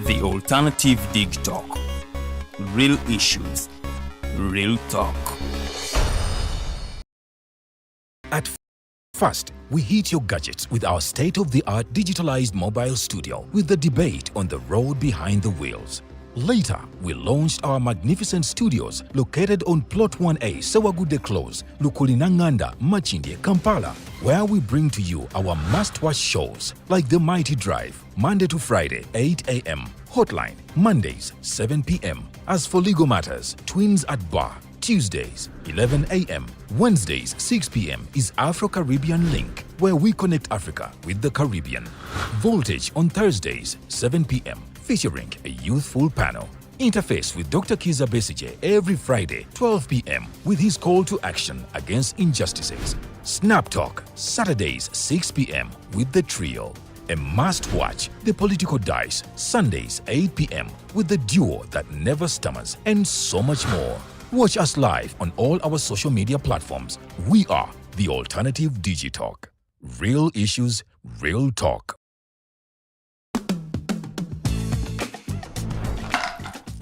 The Alternative Dig Talk. Real issues, real talk. At first, we hit your gadgets with our state-of-the-art digitalized mobile studio with the debate on the road behind the wheels. Later, we launched our magnificent studios located on Plot 1A, Sawagude Close, Lukulinanganda, Machindye, Kampala, where we bring to you our must-watch shows like The Mighty Drive, Monday to Friday, 8 a.m., Hotline, Mondays, 7 p.m. As for legal matters, Twins at Bar, Tuesdays, 11 a.m., Wednesdays, 6 p.m. is Afro-Caribbean Link, where we connect Africa with the Caribbean. Voltage on Thursdays, 7 p.m., featuring a youthful panel. Interface with Dr. Kiza Besije every Friday, 12 p.m. with his call to action against injustices. Snap Talk, Saturdays, 6 p.m. with the trio. A must-watch, The Political Dice, Sundays, 8 p.m. with the duo that never stammers, and so much more. Watch us live on all our social media platforms. We are The Alternative Digitalk. Real issues, real talk.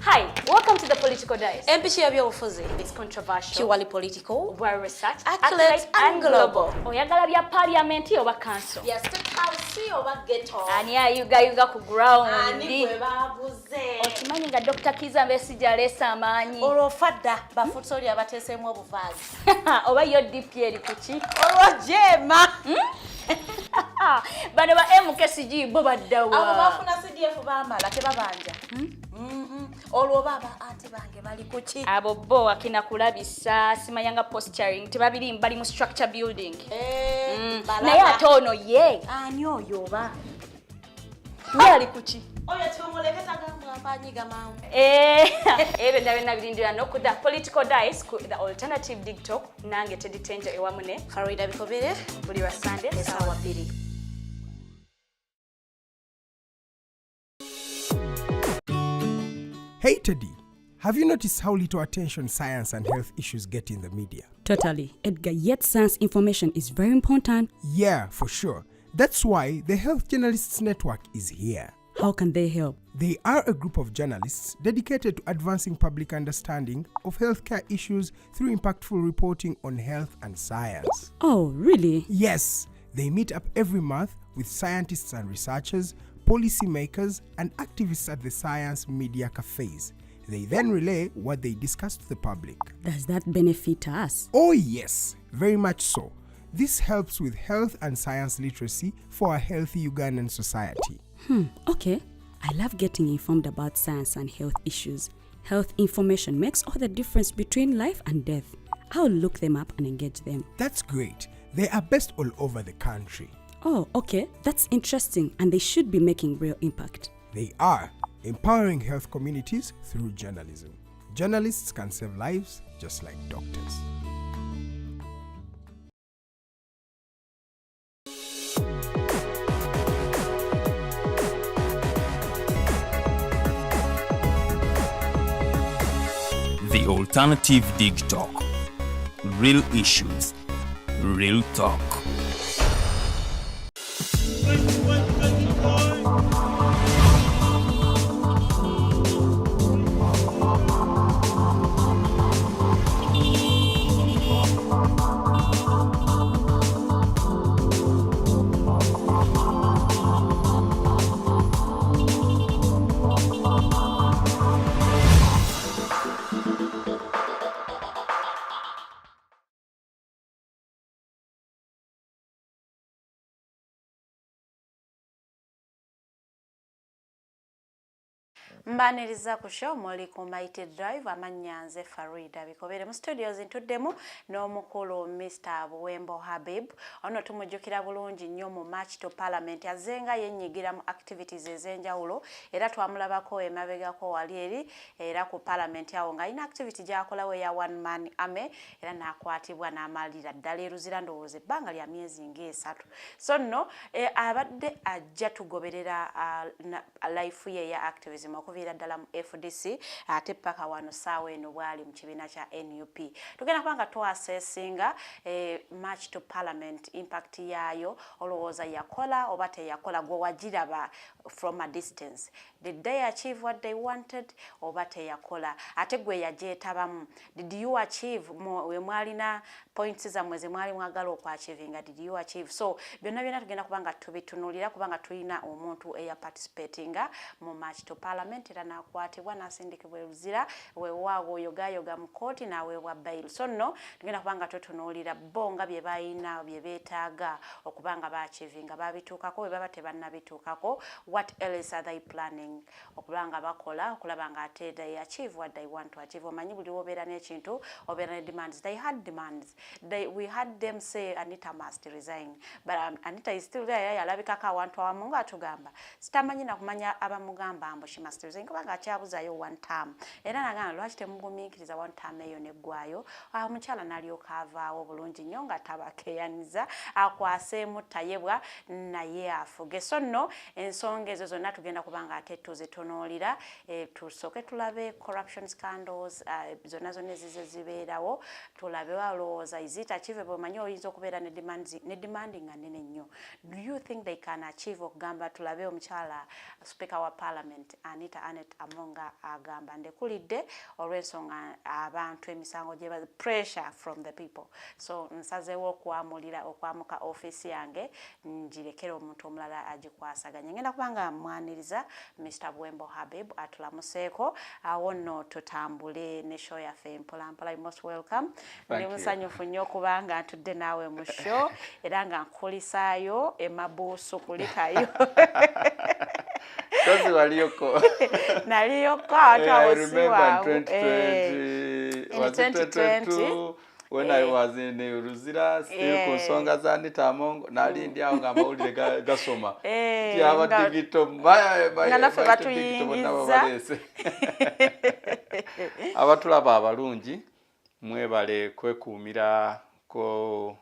Hi, welcome to The Political Dice. It's controversial, purely political, well researched, accurate and global. Oyagala bya parliament oba council. Yes, state house oba ghetto. Ani ayuga ku ground. Ani bwe babuze. Okimanyi nga Dr. Kiza Besije alesa amaanyi. Olwofadda bafutoli abateesemu obuvaazi. Oba yo DP eri kuki? Olwojema. Bano ba MKCG bo baddawa. Abo bafuna CDF bamala tebabanja. Olwo baba ate bange bali kuki? Abo bo akina kulabisa simanyanga posturing tebabiri bali mu structure building. Naye ate ono ye. Ani oyo oba? Ye ali kuki? Oyo tumuleketa gamba mpanyiga mawu. Ebe ndabena birindira no ku The Political Dice ku The Alternative Dig Talk nange teditenje ewamune Farida Bikobere buli wa Sunday sawa 2. Hey Teddy, have you noticed how little attention science and health issues get in the media? Totally, Edgar, yet science information is very important. Yeah, for sure. That's why the Health Journalists Network is here. How can they help? They are a group of journalists dedicated to advancing public understanding of healthcare issues through impactful reporting on health and science. Oh, really? Yes, they meet up every month with scientists and researchers, policymakers, and activists at the science media cafes. They then relay what they discuss to the public. Does that benefit us? Oh yes, very much so. This helps with health and science literacy for a healthy Ugandan society. Okay. I love getting informed about science and health issues. Health information makes all the difference between life and death. I'll look them up and engage them. That's great. They are based all over the country. Oh, okay. That's interesting, and they should be making real impact. They are empowering health communities through journalism. Journalists can save lives just like doctors. The Alternative Dig Talk. Real issues, real talk. Mbaniriza ku show muli ku Mighty Drive amanyanze Farida Bikobere mu studios ntuddemu n'omukulu Mr. Buwembo Habib ono tumujjukira bulungi nnyo mu March to Parliament azenga yenyigira mu activities ezenjawulo era twamulabako emabegako wali eri era ku Parliament awo nga ina activity gyakolawo ya one man army era nakwatibwa n'amalira ddala eruzira ndowooza ebbanga lya myezi nga 3 so nno abadde ajja tugoberera life ye ya activism okuviira ddala mu FDC ate paka wano saawa eno bwali mu kibiina kya NUP. Tugenda kubanga twasesinga march to parliament impact yaayo, olowooza yakola oba teyakola, gwe wagiraba from a distance. Did they achieve what they wanted oba teyakola? Ate gwe yagyetabamu, did you achieve we mwalina points zammwe ze mwali mwagala okwachivinga, did you achieve? So byonna tugenda kubanga tubitunulira kubanga tulina omuntu participatinga mu march to parliament era nakwatibwa nasindikibwa Luzira weewaawo yogayoga mu kooti naweebwa bail. So no tugenda kubanga tutunulira bonga bye bayina bye beetaaga okubanga baachivinga babituukako bwe baba tebannabituukako, what else are they planning okubanga bakola okulaba nga ate they achieve what they want to achieve. Omanyi buli obeera n'ekintu obeera ne demands. They had demands. We had them say Anita must resign, but Anita is still there. Yalabikako awantu awamu nga atugamba sitamanyi nakumanya abamugamba mbu she must resign kubanga akyabuzayo one term era nagamba lwaki temugumiikiriza one term eyo neggwayo. Omukyala n'alyoka avaawo bulungi nnyo nga tabakeyaniza akwaseemu tayebwa naye afuge. So no ensonga ezo zonna tugenda kubanga ate tuzitunuulira tusooke tulabe corruption scandals zonna ezize zibeerawo tulabe walowooza is it achievable. Manyi oyinza okubeera ne demanding nga nnene nnyo. Do you think they can achieve okugamba tulabe omukyala speaker wa parliament Anita Among agamba ndekulidde olw'ensonga abantu emisango gye pressure from the people. So nsazeewo okwamuka office yange ngirekere omuntu omulala agikwasaganya. Ngenda kubanga mwaniriza Mr. Buwembo Habib atulamuseeko awo nno tutambule ne show yaffe mpolampola. You most welcome. Ndi musanyufu nnyo kubanga ntudde naawe mu show era nga nkulisaayo emabuusu kulikayo. Kasi waliyoko. Naliyoko atawosi waawo. In 2020 when I was in Luzira still ku nsonga za Anita Among nali ndi awo nga amawulire gasoma. Tyaba digito nga naffe batuyingiza. Abatulaba abalungi mwebale kwekuumira ko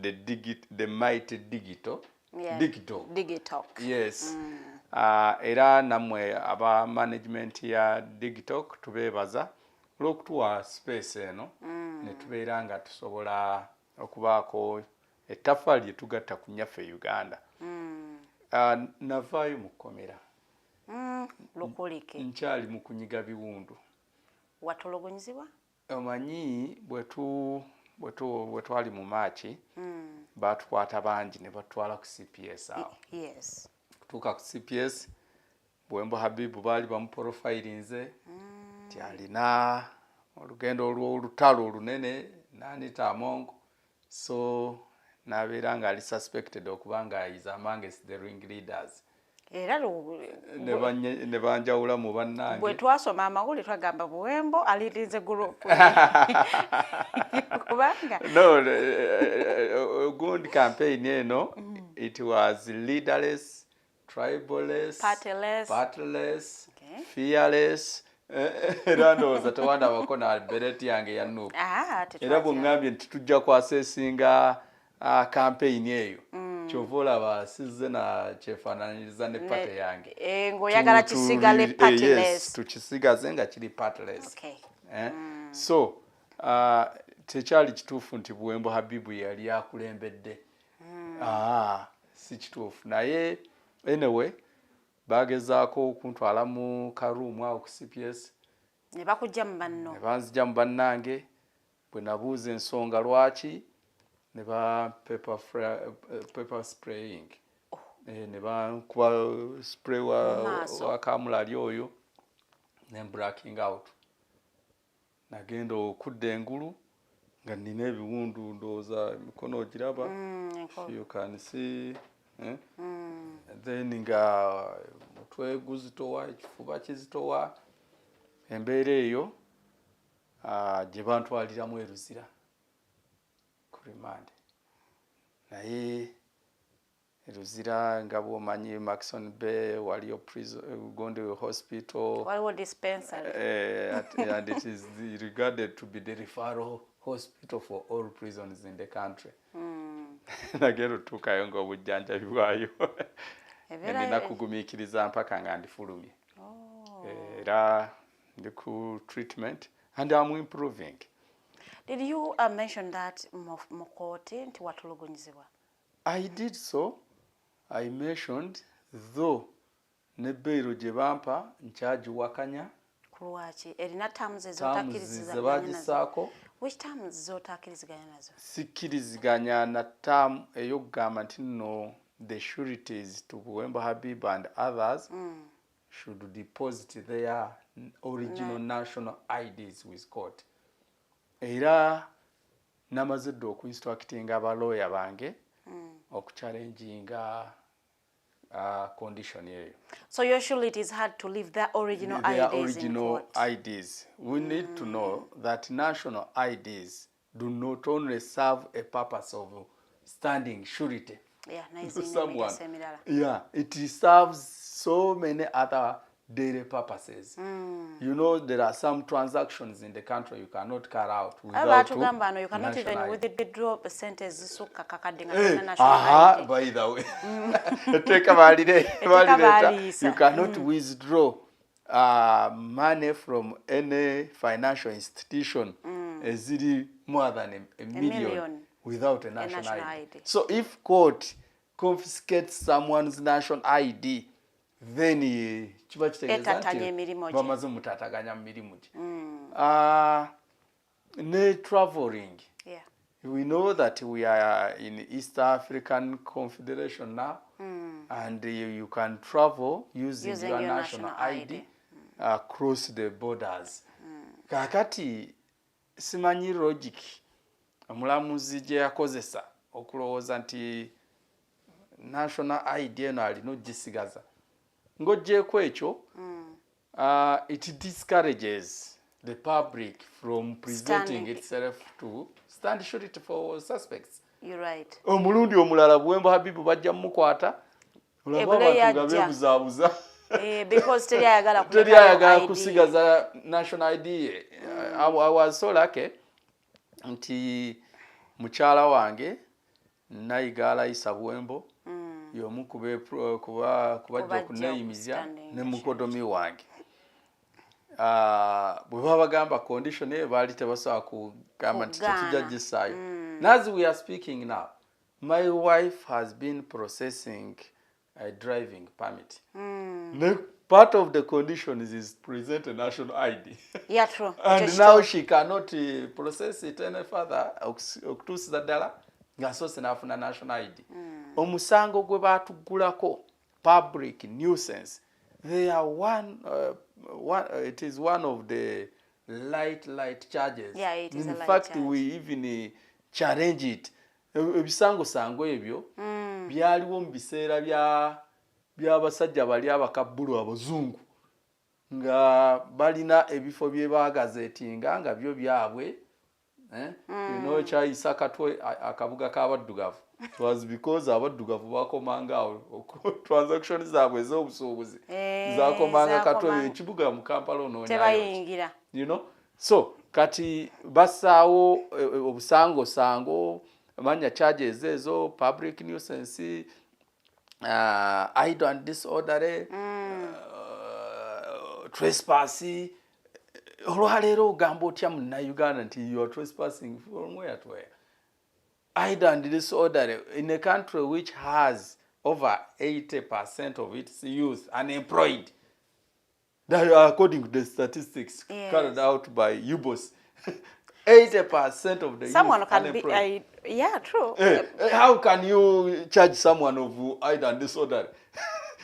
the mighty digital. Yes. Era namwe aba management ya digital tubebaza olw'okutuwa space eno ne tubeera nga tusobola okubaako ettaffaali lye tugatta ku nnyaffe Uganda. Navaayo mu kkomera. Lukulike. Nkyali mu kunyiga biwundu. Watulugunyizibwa? Omanyi bwe twali mu Maachi baatukwata bangi ne batwala ku CPS awo. Yes. Kutuuka ku CPS Buwembo Habibu baali bamuprofilinze nti alina olugendo olw'olutalo olunene n'Anita Among, so n'abeera nga ali suspected okuba nga is amongst the ring leaders. Era ne banjawula mu bannange. Bwe twasoma amawulire twagamba Buwembo alirinze group. Kubanga No, good campaign eno. It was leaderless, tribalist, partyless, fearless. Era ndowooza tewanda bakona albereti yange ya Nuupu. Era bw'ŋŋambye nti tujja kwaseesinga campaign eyo. Kyova olaba sizze na kyefaananyiriza ne pate yange. Ng'oyagala kisigale partyless. Yes, tukisigaze nga kiri partyless. So tekyali kituufu nti Buwembo Habibu yali akulembedde. Si kituufu naye anyway bagezaako okuntwala mu karuumu awo ku CPS ne bakujja mu banno. Ne banzija mu bannange bwe nabuuza ensonga lwaki ne ba pepper spraying. Ne bankuba spray wa kamulali oyo ne blacking out. Nagenda okudda engulu nga nina ebiwundu ndowooza emikono ogiraba. You can see. Then nga mutwe guzitowa ekifuba kizitowa embeera eyo gye bantwaliramu Luzira ku remand. Naye Luzira nga bw'omanyi Maxon Bay waliyo Gonde hospital, waliwo dispensary, and it is regarded to be the referral hospital for all prisons in the country. Nagera otuukayo ng'obujjanjabi bwayo nina kugumiikiriza mpaka nga ndifulumye. era ndi ku treatment and I'm improving. Did you mention that mukoti nti watulugunyizibwa? I did so. I mentioned though ne bailo gye bampa nkyagiwakanya. Kulwaki erina terms ezotakkiriziganya nazo? Which terms zotakkiriziganya nazo? Sikkiriziganya na term ey'okugamba nti nno the sureties to Buwembo Habib and others should deposit their original national IDs with court. Era namaze dda okuinstructinga abalooya bange okuchallenginga condition eyo. So usually it is hard to leave their original IDs in court. IDs. We need to know that national IDs do not only serve a purpose of standing surety to someone. Yeah, it serves so many other daily purposes. You know, there are some transactions in the country you cannot carry out without you cannot even withdraw percentage by the way. You cannot withdraw money from any financial institution more than a million without a national ID. So if court confiscates someone's national ID, then chiba kitegeeza bamaze mutataganya mirimu gye. Ne traveling. Yeah. We know that we are in East African Confederation now, and you can travel using your national ID across the borders. Kakati simanyi logic omulamuzi gye yakozesa okulowooza nti national ID eno alina ogisigaza. Ng'oggyeko ekyo, it discourages the public from presenting itself to stand surety for suspects. You're right. Omulundi omulala Buwembo Habibu bajja mukwata olaba abantu nga beebuzaabuza because teriyagala kusigaza national ID. I was so lucky nti mukyala wange nayiga Alayisa Buwembo y'omu kubajja okuneeyimizya ne mukodomi wange. Bwe babagamba condition eyo baali tebasobola kugamba nti tetujja gisaayo. As we are speaking now, my wife has been processing a driving permit. Part of the conditions is present a national ID. Yeah, true. And now she cannot process it any further okutuusiza ddala ng'asoose n'afuna national ID. Omusango gwe baatuggulako public nuisance, they are it is one of the light charges. Yeah, it is in a light fact charge. we even challenge it. Ebisango ebyo byaliwo mu biseera by'abasajja bali abakabbulu abazungu nga balina ebifo bye baagazeetinga nga byo byabwe. You know, kyayisa katwe akabuga k'abaddugavu. It was because abaddugavu bakomanga awo transactions zaabwe ez'obusuubuzi zakomanga katwe ekibuga mu Kampala onoonyayo. You know, so kati basaawo obusango amanya charges ezo, public nuisance, idle and disorderly, trespass. Olwaleero ogamba otya Munnayuganda nti you are trespassing from where to where? Idle and disorderly in a country which has over 80% of its youth unemployed. That according to the statistics carried out by UBOS. 80% of the someone youth can unemployed. be yeah, true. How can you charge someone of idle and disorderly?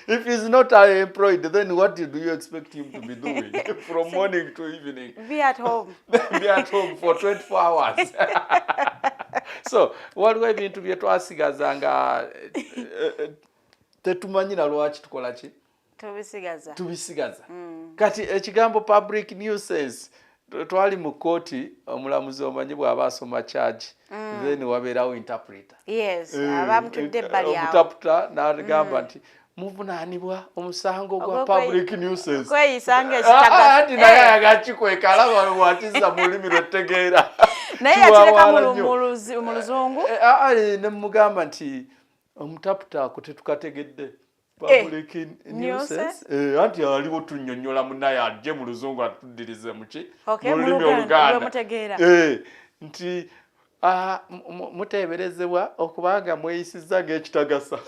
If he's not employed, then what do you expect him to be doing from morning to evening? Be at home. Be at home for 24 hours. So, waliwo ebintu bye twasigaza nga tetumanyi na lwaki tukola ki? Tubisigaza. Kati ekigambo public nuisance twali mu kooti omulamuzi omanyi bw'aba asoma charge then wabeerawo interpreter. Yes, abamutudde ebbali awo. Interpreter n'agamba nti muvunaanibwa omusango gwa public nuisance. Kweyisanga ekitagga. Ati naye agakikweka alaba bw'atizza mu lulimi lw'ettegeera. Naye yakireka mu luzungu. Ne mugamba nti omutaputa ako tetukategedde. public nuisance anti aliwo tunnyonnyola munnaye ajje mu luzungu atuddirize muki mu lulimi oluganda nti muteeberezebwa okubanga mweyisizza ng'ekitagasa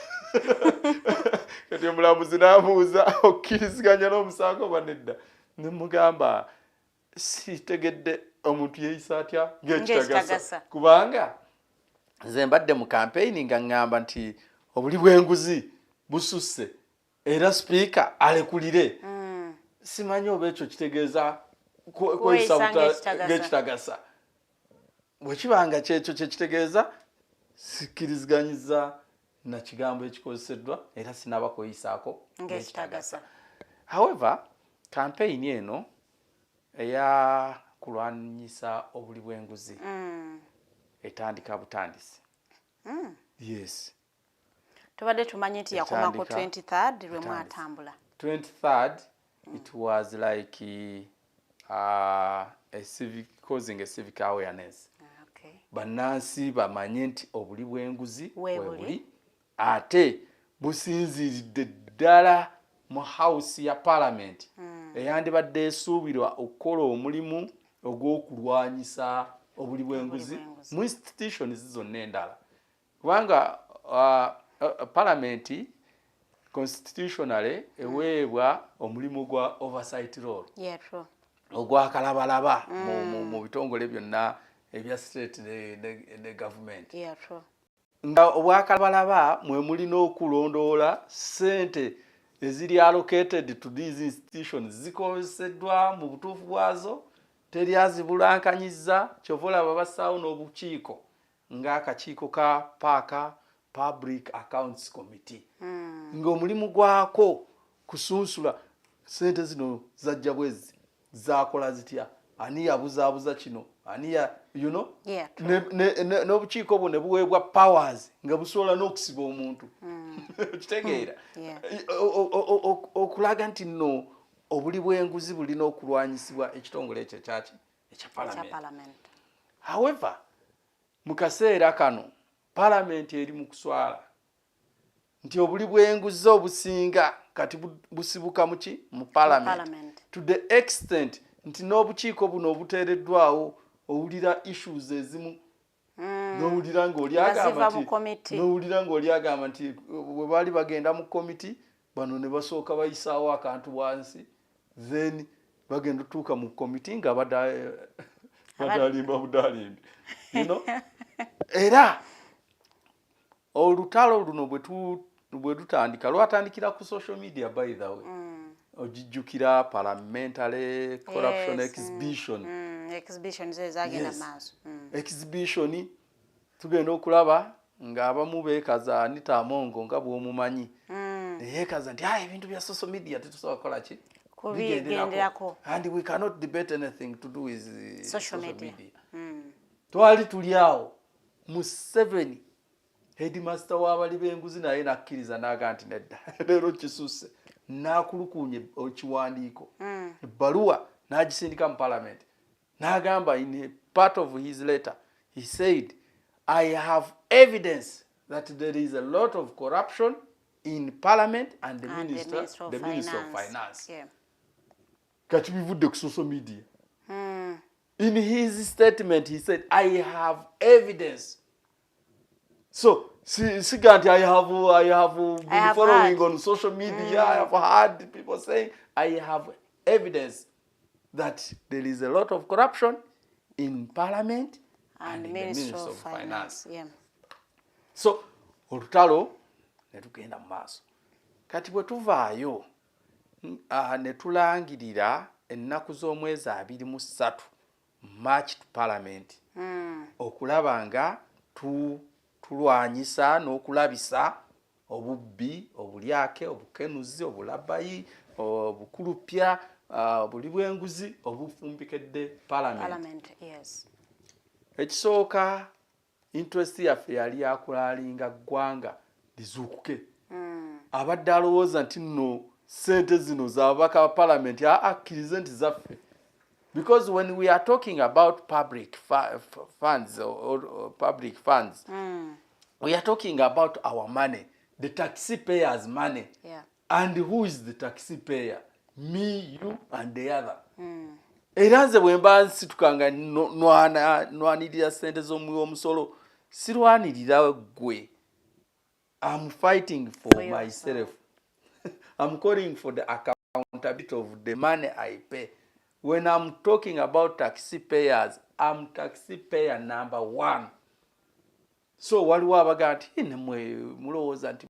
kati omulamuzi n'amubuuza okkiriziganya n'omusango oba nedda ne mugamba sitegedde omuntu yeeyisa atya ng'ekitagasa kubanga nze mbadde mu kampeyini nga ŋŋamba nti obuli bw'enguzi bususse era sipiika alekulire simanyi oba ekyo kitegeeza kweyisa ng'ekitagasa bwe kibanga kyekyo kyekitegeeza sikkiriziganyiza na kigambo ekikozeseddwa era sinaba kweyisaako ng'ekitagasa. However, kampeyini eno eya kulwanyisa obuli bw'enguzi etandika butandisi. Yes. Tubadde tumanyi nti yakoma ku 23rd lwe mwatambula. 23rd it was like causing a civic awareness. Okay. Bannansi bamanye nti obuli bw'enguzi webuli ate businziridde ddala mu house ya parliament eyandibadde esuubirwa okukola omulimu ogw'okulwanyisa obuli bw'enguzi mu institutions zonna endala kubanga parliament constitutionally eweebwa omulimu gwa oversight role ogwakalabalaba mu bitongole byonna ebya state ne government nga obwakalabalaba mwe mulina okulondoola ssente eziri allocated to these institutions zikozeseddwa mu butuufu bwazo teryazibulankanyizza kyova olaba bassaawo n'obukiiko ng'akakiiko ka paaka public accounts committee ng'omulimu gwako kusunsula ssente zino zajja bwezi zakola zitya ani yabuzaabuza kino ani ya you know n'obukiiko bwo ne buweebwa powers nga busobola n'okusiba omuntu kitegeera okulaga nti nno obuli bw'enguzi bulina okulwanyisibwa ekitongole ekyo kyaki ekya parliament. However, mu kaseera kano parliament eri mu kuswala nti obuli bw'enguzi obusinga kati busibuka muki mu parliament to the extent nti n'obukiiko buno obuteereddwawo owulira issues ezimu n'owulira ng'oli agamba nti bwe baali bagenda mu komiti bano ne basooka bayisaawo akantu bwansi then bagenda otuuka mu komiti nga badalimba budalimbi era olutalo luno bwe tutandika lwatandikira ku social media by the way ogijjukira parliamentary corruption exhibition zezagenda maaso exhibition tugenda okulaba ng'abamu beekaza Anita Among nga bw'omumanyi neyeekaza nti ebintu bya social media tetusobola kukola ki kubigenderako and we cannot debate anything to do with social media. Twali tuli awo mu 7 Heedimasita w'abali b'enguzi naye nakkiriza n'aga nti nedda leero kisusse n'akulukunya ekiwandiiko ebbaluwa n'agisindika mu parliament n'agamba in a part of his letter he said I have evidence that there is a lot of corruption in parliament and the minister of finance. Kati bivudde ku social media. In his statement he said I have evidence. So Siganti, I have been following on social media. I have heard people saying I have evidence that there is a lot of corruption in parliament and in the Minister of Finance. So olutalo ne tugenda mu maaso. Kati bwe tuvaayo ne tulangirira ennaku z'omwezi 23 March to parliament okulaba nga tulwanyisa n'okulabisa obubbi obulyake obukenuzi obulabayi obukulupya obuli bw'enguzi obufumbikedde parliament. Ekisooka interest yaffe yali yakulalinga ggwanga lizuukuke abadde alowooza nti nno ssente zino z'ababaka ba parliament akkirize nti zaffe. Because when we are talking about public funds, we are talking about our money the taxpayers' money. Yeah. And who is the taxpayer? Me, you, and the other. Era nze bwe mba nsitukanga nwanirira ssente z'omuwi omusolo sirwanirira gwe. I'm fighting for myself. I'm calling for the accountability of the money I pay. When I'm talking about taxpayers, I'm taxpayer number 1. So waliwo abaga nti nemwe mulowooza nti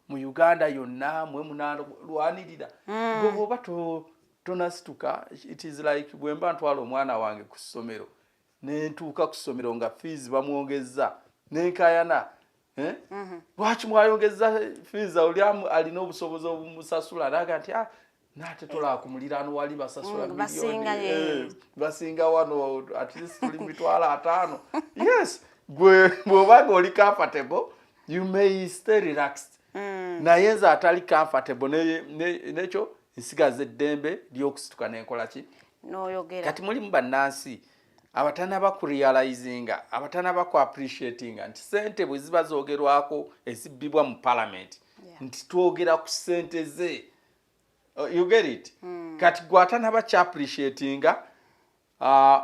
mu Uganda yonna mwe munalwanirira bw'oba tonasituka. It is like bwe mba ntwala omwana wange ku ssomero ne ntuuka ku ssomero nga fees bamwongezza n'enkayana. Lwaki mwayongezza fees? Oli alina obusobozi obumusasula naga nti nate tola ku muliraano wali basasula milioni basinga wano at least tuli mitwala 5. Yes, bw'oba oli comfortable you may stay relaxed. Naye nze atali comfortable nekyo nsigaza eddembe ly'okusituka n'enkola ki n'oyogera. Kati mulimu bannansi abatanaba ku realizinga, abatanaba ku appreciatinga nti sente bwe ziba zoogerwako ezibbibwa mu parliament nti twogera ku sente ze. You get it? Kati gwatanaba ki appreciatinga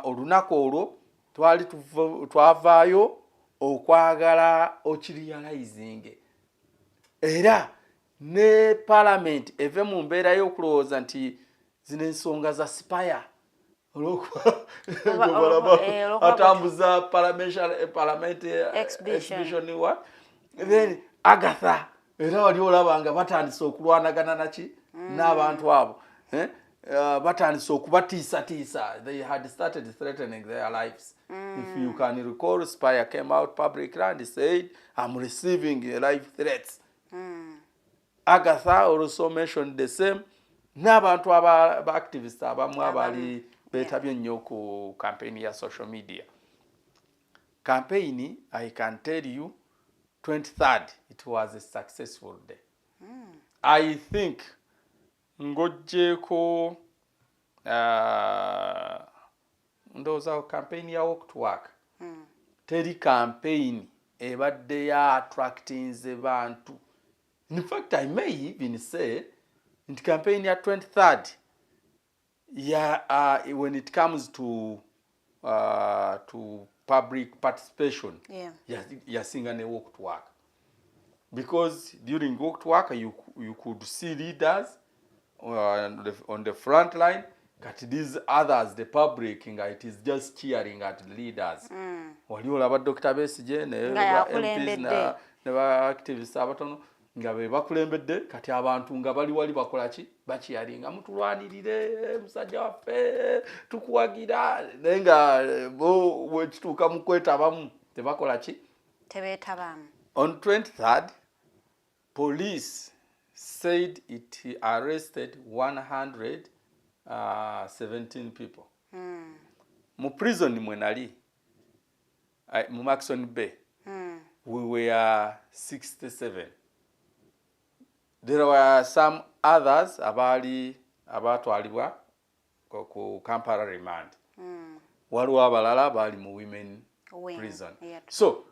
olunaku olwo twavaayo okwagala okirializinge. Era ne parliament eve mu mbeera y'okulowooza nti zino ensonga za spire atambuza parliament exhibition what then Agatha era wali olaba nga batandise okulwanagana naki n'abantu abo batandise okubatiisa. They had started threatening their lives. If you can recall, Spire came out publicly and said, I'm receiving life threats. Agatha also mentioned the same. N'abantu aba-activists abamu abali beetabye nnyo ku campaign ya social media. Campaign, I can tell you, 23rd, it was a successful day. I think ngojeko ndowooza campaign ya walk to work. Teri campaign ebadde ya attracting ze bantu. In fact, I may even say in campaign ya 23rd, when it comes to public participation, yasinga ne walk to work. Because during walk to work, you could see leaders on the front line. But these others, the public, it is just cheering at the leaders. Wali olaba Dr. Besigye ne MPs ne activists abatono nga be bakulembedde kati abantu nga bali wali bakola ki bachiyaringa mutulwanirire musajja waffe tukuwagira nenga bo wekituuka mu kwetabamu tebakola ki tebetabamu. On 23rd, police said it arrested 117 people. Mu prison mwe nali mu Maxon Bay, we were 67. There were some others abatwalibwa ku Kampala remand. Waliwo abalala bali mu women prison. So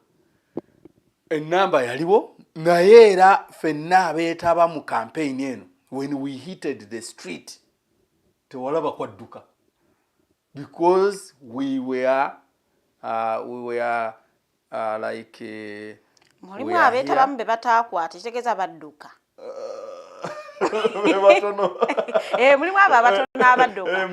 a number yaliwo naye era ffenna abeetaba mu campaign eno, when we hit the street tewalaba kwadduka, because we were like mulimu abeetabamu be bataakwata kitegeeza badduka. Mulimu abo abatono abadduka.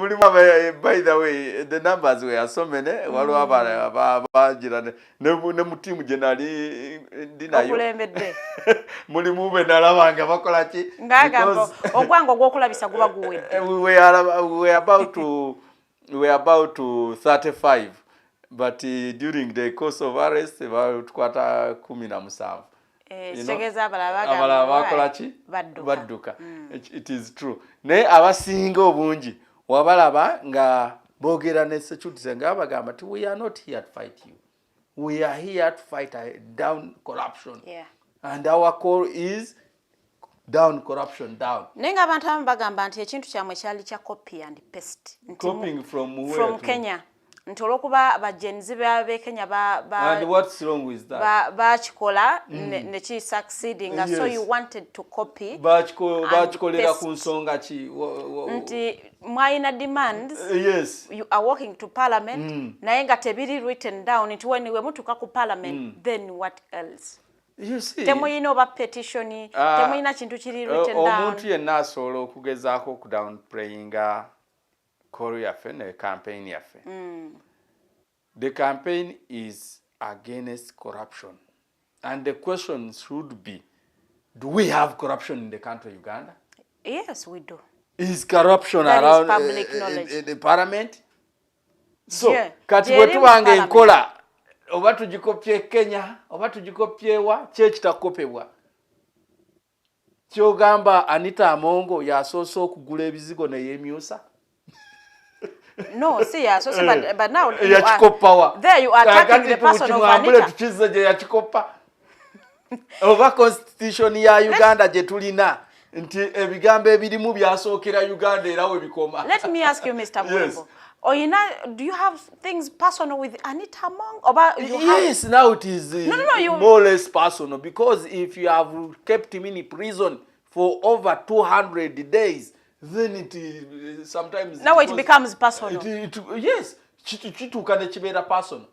By the way, the numbers were so many. Waliwo abagira ne mu tiimu gye nali ndi nayo okulembedde. Mulimu be nalabanga bakola ki ngagamba ogwango ogw'okulabisa guba guwedde. We were about to 35, but during the course of arrest tukwata 17. Kitegeeza abalala bakola ki badduka. It is true. Naye abasinga obungi wabalaba nga boogera ne security nga bagamba ti we are not here to fight you. We are here to fight down corruption. And our call is down corruption down. Nenga abantu abamu bagamba nti ekintu kyamwe kyali kya copy and paste. Copying from where? From Kenya. nti olwokuba bajenzi be Kenya and what's wrong with that? Bachikola ne chi succeeding, so you wanted to copy. Bachikolera ku nsonga ki? Nti mwaina demands. Yes. You are walking to parliament. Naye nga tebiri written down. Nti when we mutuka ku parliament, then what else? You see, temuyina oba petition, temuyina kintu kiri written down. Omuntu yenna asobola okugezaako ku downplayinga call yaffe ne campaign yaffe. The campaign is against corruption, and the question should be, do we have corruption in the country of Uganda? Yes, we do. Is corruption that around is public knowledge. In the parliament? So yeah. kati bwe tubange enkola oba tugikopye Kenya oba tugikopyewa kyekitakopebwa kyogamba Anita Among yasoose okugula ebizigo ne yemyusa. No, see, yeah, so but now there you are attacking the person of Anita. Over constitution ya Uganda je tulina nti ebigambo ebirimu byasookera Uganda era we bikoma. Let me ask you, Mr. Buwembo. Yes. Do you have things personal with Anita Among? Yes, now it is more or less personal, because if you have kept him in prison for over 200 days, then it sometimes now it becomes personal. Yes, kituuka ne kibeera personal.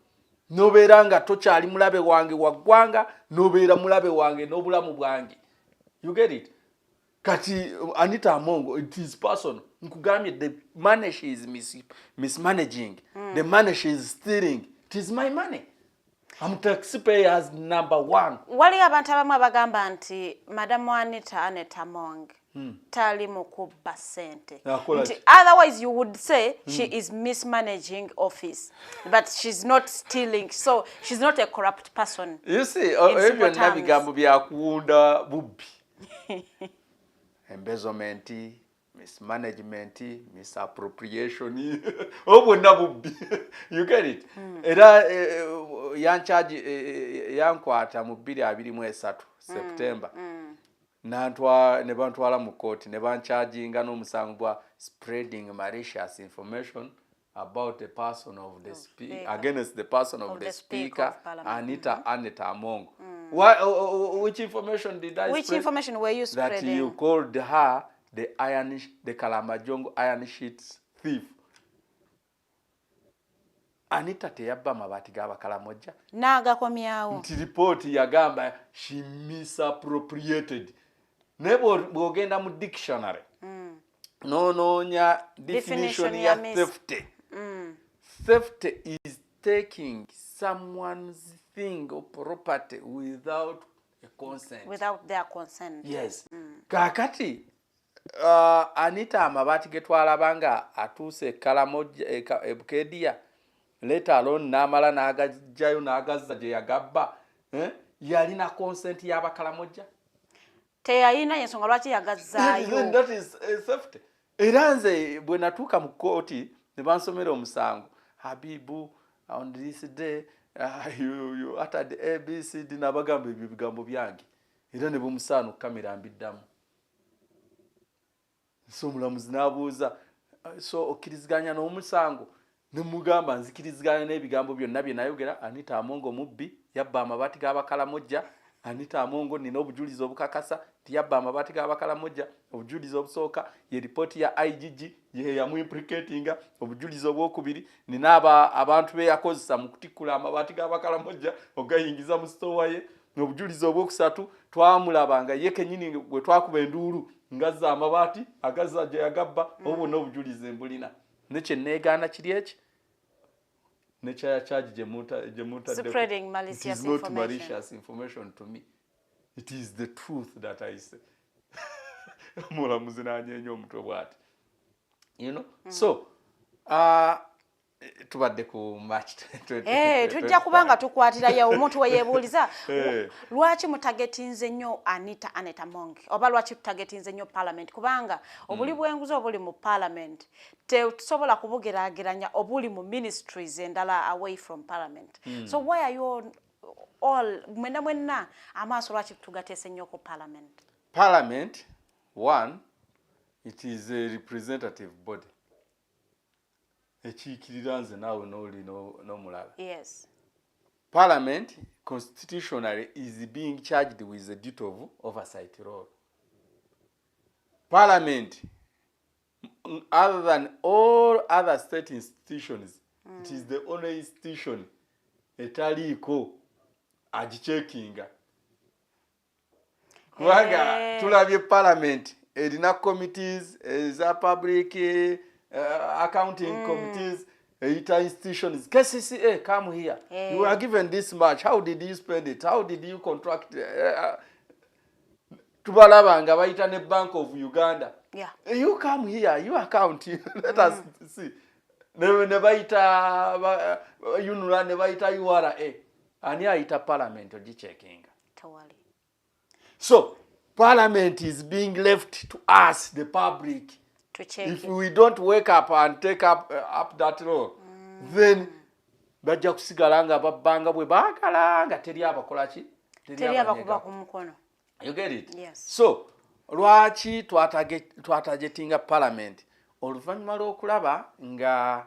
Nobeera nga tokyali mulabe wange wa ggwanga, nobeera mulabe wange n'obulamu bwange. You get it? Kati Anita Among, it is personal. Nkugambye, the money she is mismanaging, the money she is stealing, it is my money. I'm taxpayers number one. Wali abantu abamu abagamba nti Madam Anita Among tali mukuba sente. Otherwise you would say she is mismanaging office, but she's not stealing, so she's not a corrupt person. You see, ebyo nabigambo byakuwunda bubbi. Embezzlement, mismanagement, misappropriation, obwonna bubbi. You get it? Era yankwata mu 2023 September. Ne bantwala mu court ne bancharginga n'omusango gwa spreading malicious information about the person of the speaker, against the person of the speaker, Anita Among. Which information did I spread? Which information were you spreading? That you called her the Kalamajongo iron sheets thief. Anita teyabba mabati g'Abakalamoja. N'agakomyawo. Nti report yagamba she misappropriated. Ne bw'ogenda mu dictionary. N'onoonya definition ya theft. Theft is taking someone's thing or property without a consent. Without their consent. Yes. Kakati Anita amabati ge twalabanga atuuse Kalamoja ebukedia. Later alone n'amala n'agajjayo n'agazza gye yagabba. Yalina consent y'Abakalamoja. Teyalina ensonga lwaki yagazzaayo. That is theft. Era nze bwe natuuka mu kooti ne bansomera omusango. Habibu, on this day, you uttered ABCD n'abagamba ebyo bigambo byange. Era ne bumusaano kamera mbiddamu. So omulamuzi n'abuuza, so okkiriziganya n'omusango? Ne mugamba nzikiriziganya n'ebigambo byonna bye nayogera. Anita Among mubbi, yabba amabati g'Abakalamoja. Anita Among nina obujulizi obukakasa nti yabba amabati g'Abakalamoja. Obujulizi obusooka ye report ya IGG ye yamuimplicatinga. Obujulizi obwokubiri nina abantu be yakozesa mu kutikkula amabati g'Abakalamoja ogayingiza mu store ye. Obujulizi obwokusatu twamulabanga ye kennyini bwe twakuba enduulu ngazza amabati agazza gye yagabba. Obwo n'obujulizi mbulina. Nekye neegaana kiri eki? Charge spreading malicious information. It is not malicious information to me. It is the truth that I say. You know? So, tubadde ku match. Tujja kubanga tukwatira ya omuntu weyebuuliza lwaki mutagetinze nnyo Anita Among oba lwaki tutagetinze nnyo parliament kubanga obuli bw'enguzi obuli mu parliament tetusobola kubugeraageranya obuli mu ministries endala away from parliament. So why are you all mwenna amaaso lwaki tugateese nnyo ku parliament? ekiikirira nze naawe n'oli n'omulala. Yes. Parliament constitutionally is being charged with the duty of oversight role. Parliament, other than all other state institutions, it is the only institution etaliiko agicheckinga. Kubanga tulabye Parliament erina committees eza public accounting committees, institutions. KCCA, come here. You were given this much. How did you spend it? How did you contract? Tubalaba nga bayita ne Bank of Uganda. Yeah. You come here. You account. Let us see. Ne bayita Yunula, ne bayita URA. Ani ayita Parliament ogicheckinga. Tawali. So, Parliament is being left to us, the public. To check if we don't wake up and take up that role, then bajja kusigala nga babbanga bwe baagala nga teri abakola ki? Teri abakuba ku mukono. You get it? Yes. So, lwaki twatagetinga Parliament? Oluvannyuma lw'okulaba nga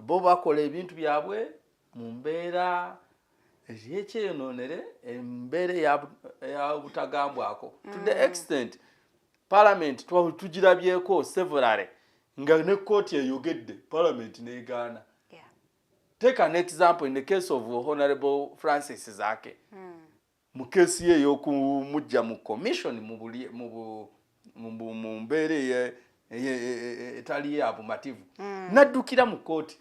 bo bakola ebintu byabwe mu mbeera ekyeyononere, embeera eya butagambwako. To the extent Parliament tugirabyeko severally nga ne kooti eyogedde Parliament n'egaana. Yeah. Take an example in the case of Honorable Francis Zake. Mu keesi ye y'okumujja mu commission mu mbeera etali abumativu. Naddukira mu kooti.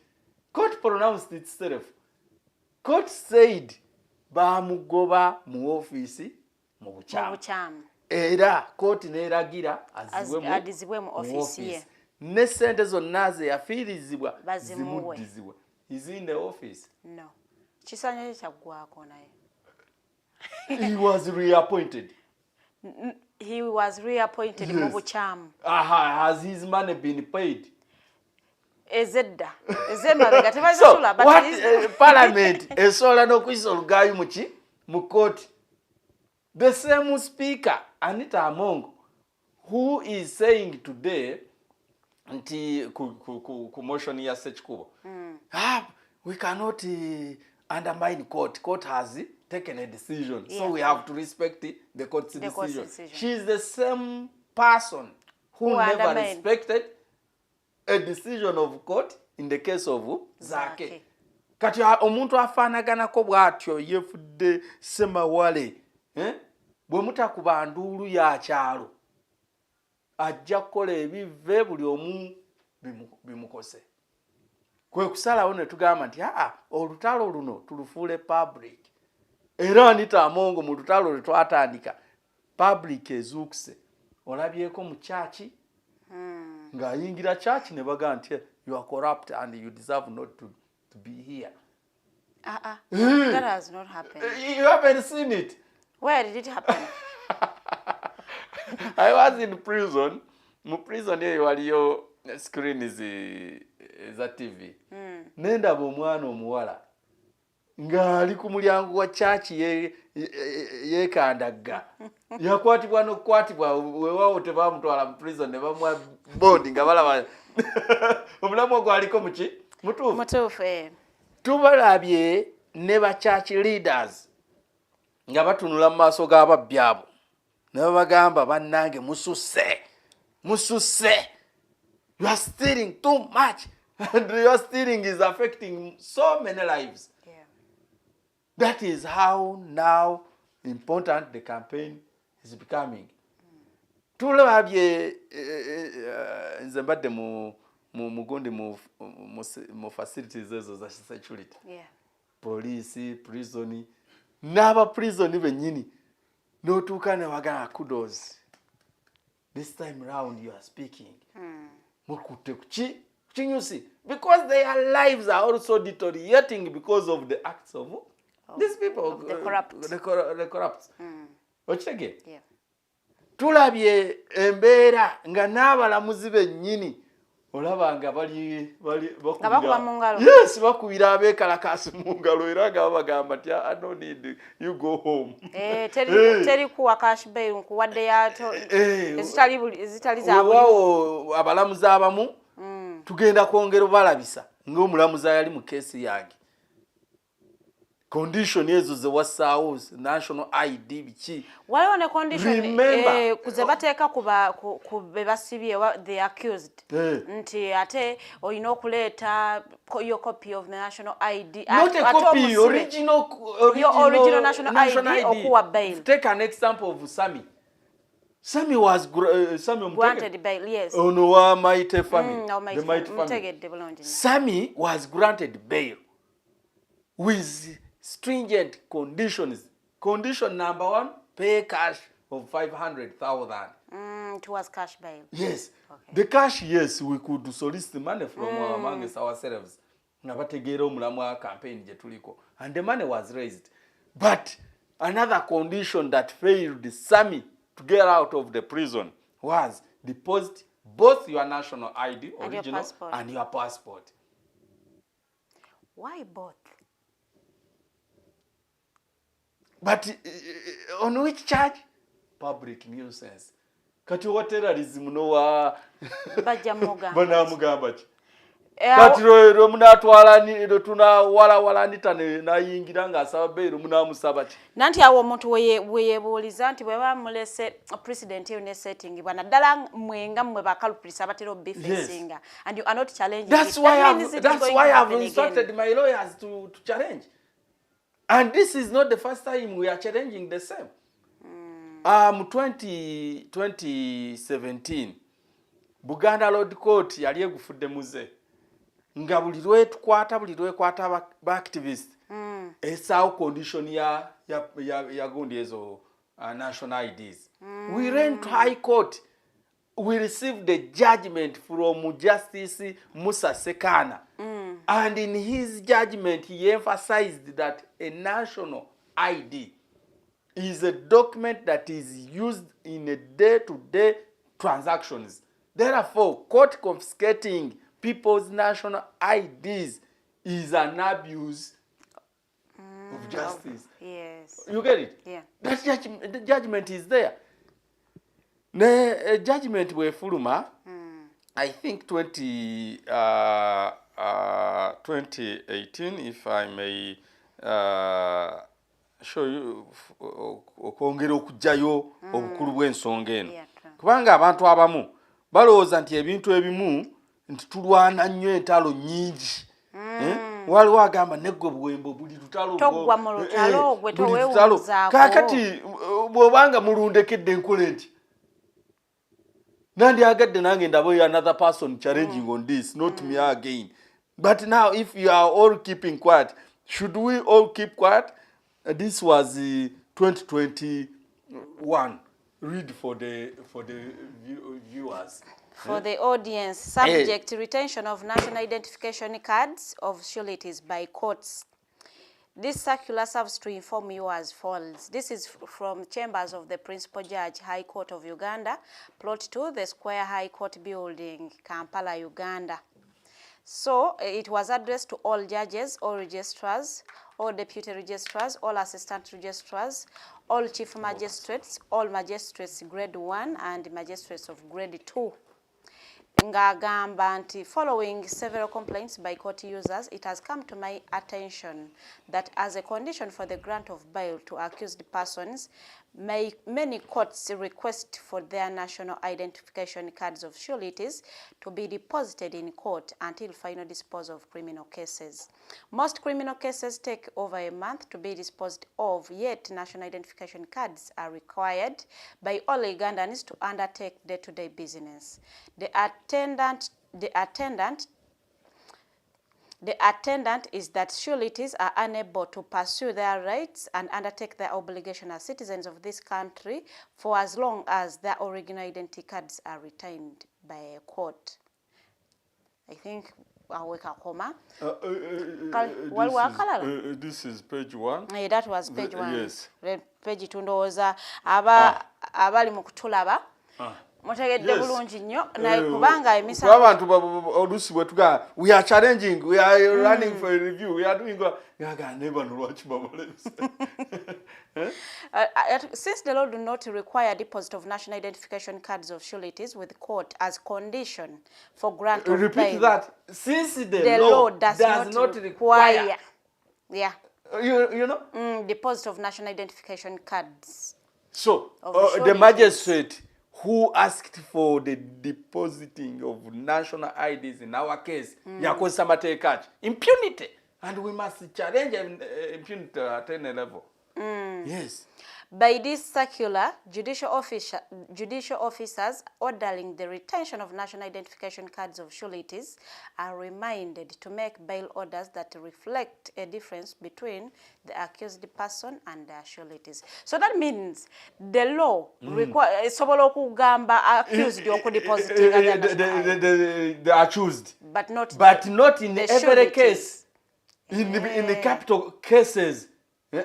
Court pronounced itself. Court said baamugoba mu office mu bukyamu. Era kooti n'eragira azibwe mu office ye. Ne sente zonna ze yafiirizibwa zimuddizibwa. Is he in the office? No. Kisanya kyaggwako naye. He was reappointed. He was reappointed mu bukyamu. Has his money been paid? Ezedda. Ezemabega tebazisula but Parliament esobola n'okuyisa olugaayu mu kooti. The same speaker, Anita Among, who is saying today, nti ku motion ya Sechikubo, we cannot undermine court. Court has taken a decision, so we have to respect the court's decision. She is the same person who never respected a decision of court in the case of Zake. Kati omuntu afaanaganako bw'atyo yefudde semawale. Bwe mutakuba nduulu ya kyalo ajja kukola ebive buli omu bimukose. Kwe kusalawo ne tugamba nti olutalo luno tulufuule public. Era Anita Among mu lutalo lwe twatandika public ezuukuse. Olabyeko mu chachi ng'ayingira chachi ne bagamba nti you are corrupt and you deserve not to be here. That has not happened. You haven't seen it. Where did it happen? I was in prison. Mu prison eyo waliyo screen za TV. Nendaba omwana omuwala ng'ali ku mulyango wa church yeekandagga. Yakwatibwa n'okukwatibwa weewaawo tebamutwala mu prison ne bamuwa bond nga balaba omulamu ogwo aliko muki? Mutuufu. Tubalabye ne ba church leaders nga batunula mu maaso g'ababbi abo ne babagamba bannange mususe. You are stealing too much and your stealing is affecting so many lives. That is how now important the campaign is becoming. Tulabye nze mbadde mugundi mu facilities ezo za security. Police, prison, n'aba prison bennyini n'otuuka ne bagamba kudos. This time round you are speaking. Mukutte kuki? Kinyusi. Because their lives are also deteriorating because of the acts of these people. The corrupt. Okitege? Tulabye embeera nga n'abalamuzi bennyini olaba nga bali bakuba mu ngalo. Yes, bakubira abeekalakaasi mu ngalo era nga babagamba nti I don't need you go home. Teri kuwa cash bail nkuwadde yato ezitali zaabu. Waawo abalamuzi abamu tugenda kwongera balabisa ng'omulamuzi yali mu keesi yange condition ezo ze wassaawo national ID biki waliwo ne condition kuze bateeka ku be basibye the accused nti ate olina okuleeta your copy of the national ID not a copy original national ID okuwa bail. Take an example of Sami was granted bail, yes. Ono wa Maite family. The Maite family. Sami was granted bail with stringent conditions. Condition number 1, pay cash of 500,000. It was cash bail. Yes. Okay. The cash, yes, we could solicit money from amongst ourselves. Nabategero mulamwa campaign jetuliko. And the money was raised. But another condition that failed Sami to get out of the prison was deposit both your national ID, and original, and your passport. Why both? But on which charge? Public nuisance. Kati wa terrorism no wa banamugamba ki? Kati ro munatwala ni tuna wala Anita na yingira nga asaba bail munamusaba ki? Nanti awo omuntu weyebuuliza nti bwe bamulese president yo ne setting bwana ddala mwenga mwe bakalupulisa abatera obifesinga and you are not challenging. That's why I've instructed my lawyers to challenge. And this is not the first time we are challenging the same. 2017 Buganda Road Court yali egufudde muze nga buli lwekwata ba activist esaawo condition ya gundi ezo national IDs. We ran to High Court. We received the judgment from Justice Musa Sekana. And in his judgment, he emphasized that a national ID is a document that is used in a day-to-day transactions. Therefore, court confiscating people's national IDs is an abuse of justice. Yes. You get it? Yeah. The judgment is there. The judgment were fuluma, I think 2018, if I may show you, okwongera okujjayo obukulu bw'ensonga eno. Kubanga abantu abamu balowooza nti ebintu ebimu nti tulwana nnyo entalo nnyingi. Waliwo agamba neggwe Buwembo buli lutalo toggwa mu lutalo gwe toweewuuzaako. Kaakati bw'obanga mulundekedde enkole nti nandi agadde nange ndabo another person challenging on this, not me again. But now if you are all keeping quiet, should we all keep quiet? This was 2021. Read for the viewers. For the audience, subject to retention of national identification cards of sureties by courts. This circular serves to inform you as follows. This is from Chambers of the Principal Judge, High Court of Uganda, Plot 2, the Square High Court Building, Kampala, Uganda. So it was addressed to all judges, all registrars, all deputy registrars, all assistant registrars, all chief magistrates, all magistrates grade 1 and magistrates of grade 2. Ngagamba nti following several complaints by court users, it has come to my attention that as a condition for the grant of bail to accused persons, many courts request for their national identification cards of sureties to be deposited in court until final disposal of criminal cases. Most criminal cases take over a month to be disposed of, yet national identification cards are required by all Ugandans to undertake day-to-day business. The attendant is that sureties are unable to pursue their rights and undertake their obligation as citizens of this country for as long as their original identity cards are retained by a court. I think this is page 1. That was page 1. Yes. Page 2 ndowooza abali mu kutulaba Mutegedde bulungi nnyo naye kubanga emisa abantu olusi bwe tuga we are challenging, we are running for a review, we are doing yaga never know what since the law do not require deposit of national identification cards of sureties with court as condition for grant of repeat bail. that. Since the law does not require yeah you know deposit of national identification cards. So the magistrate who asked for the depositing of national IDs in our case, yakosa mateeka impunity, and we must challenge impunity at any level. Yes. By this circular, judicial officers ordering the retention of national identification cards of sureties are reminded to make bail orders that reflect a difference between the accused person and the sureties. So that means the law requires sobola okugamba accused okudepositing the accused, but not in every case. In the capital cases.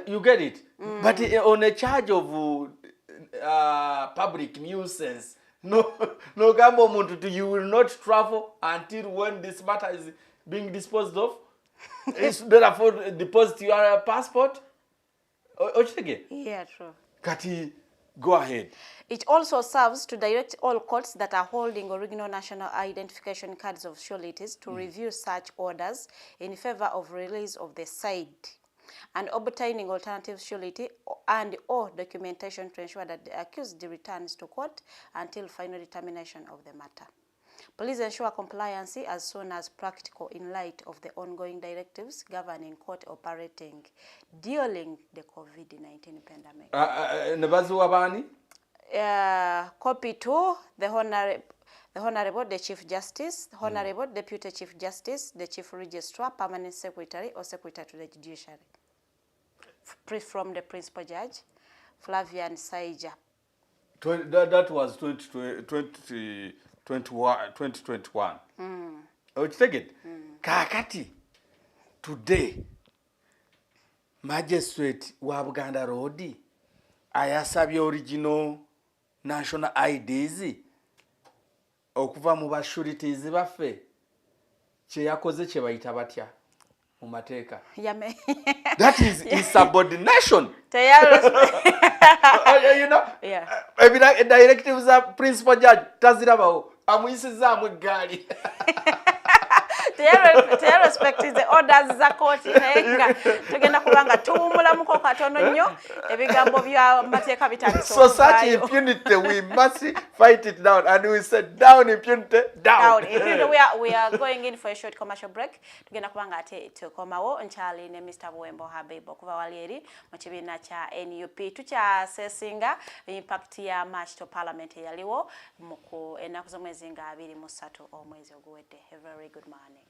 You get it? But on a charge of public nuisance, no gambo muntu, you will not travel until when this matter is being disposed of. It's therefore deposit your passport. Yeah, true. Kati, go ahead. It also serves to direct all courts that are holding original national identification cards of sureties to review such orders in favor of release of the said and obtaining alternative surety and or documentation to ensure that the accused returns to court until final determination of the matter. Please ensure compliance as soon as practical in light of the ongoing directives governing court operating during the COVID-19 pandemic. Copy to the Honorable the Chief Justice, the Honorable Deputy Chief Justice, the Chief Registrar, Permanent Secretary or Secretary to the Judiciary. From the Principal Judge, Flavian Saija. That was 2021. Oh, take it. Kakati, today, Magistrate wa Buganda Road, ayasabye original national IDs okuva mu bashurities baffe kye yakoze kye bayita batya mu mateeka. That is insubordination. You know? Yeah. Directives are principal judge tazirabawo amuyisizaamu eggaali. Respect the orders za court nenga tugenda kubanga tuwumulamuko katono nnyo ebigambo bya mateeka bitandise. So such impunity we must fight it down, and we said down impunity, down. We are going in for a short commercial break. Tugenda kubanga ate tukomawo nkyali ne Mr. Buwembo Habib okuva wali eri mu kibiina kya NUP tukyasesinga impact ya march to parliament yaliwo mu ennaku z'omwezi nga 23 omwezi oguwedde. A very good morning.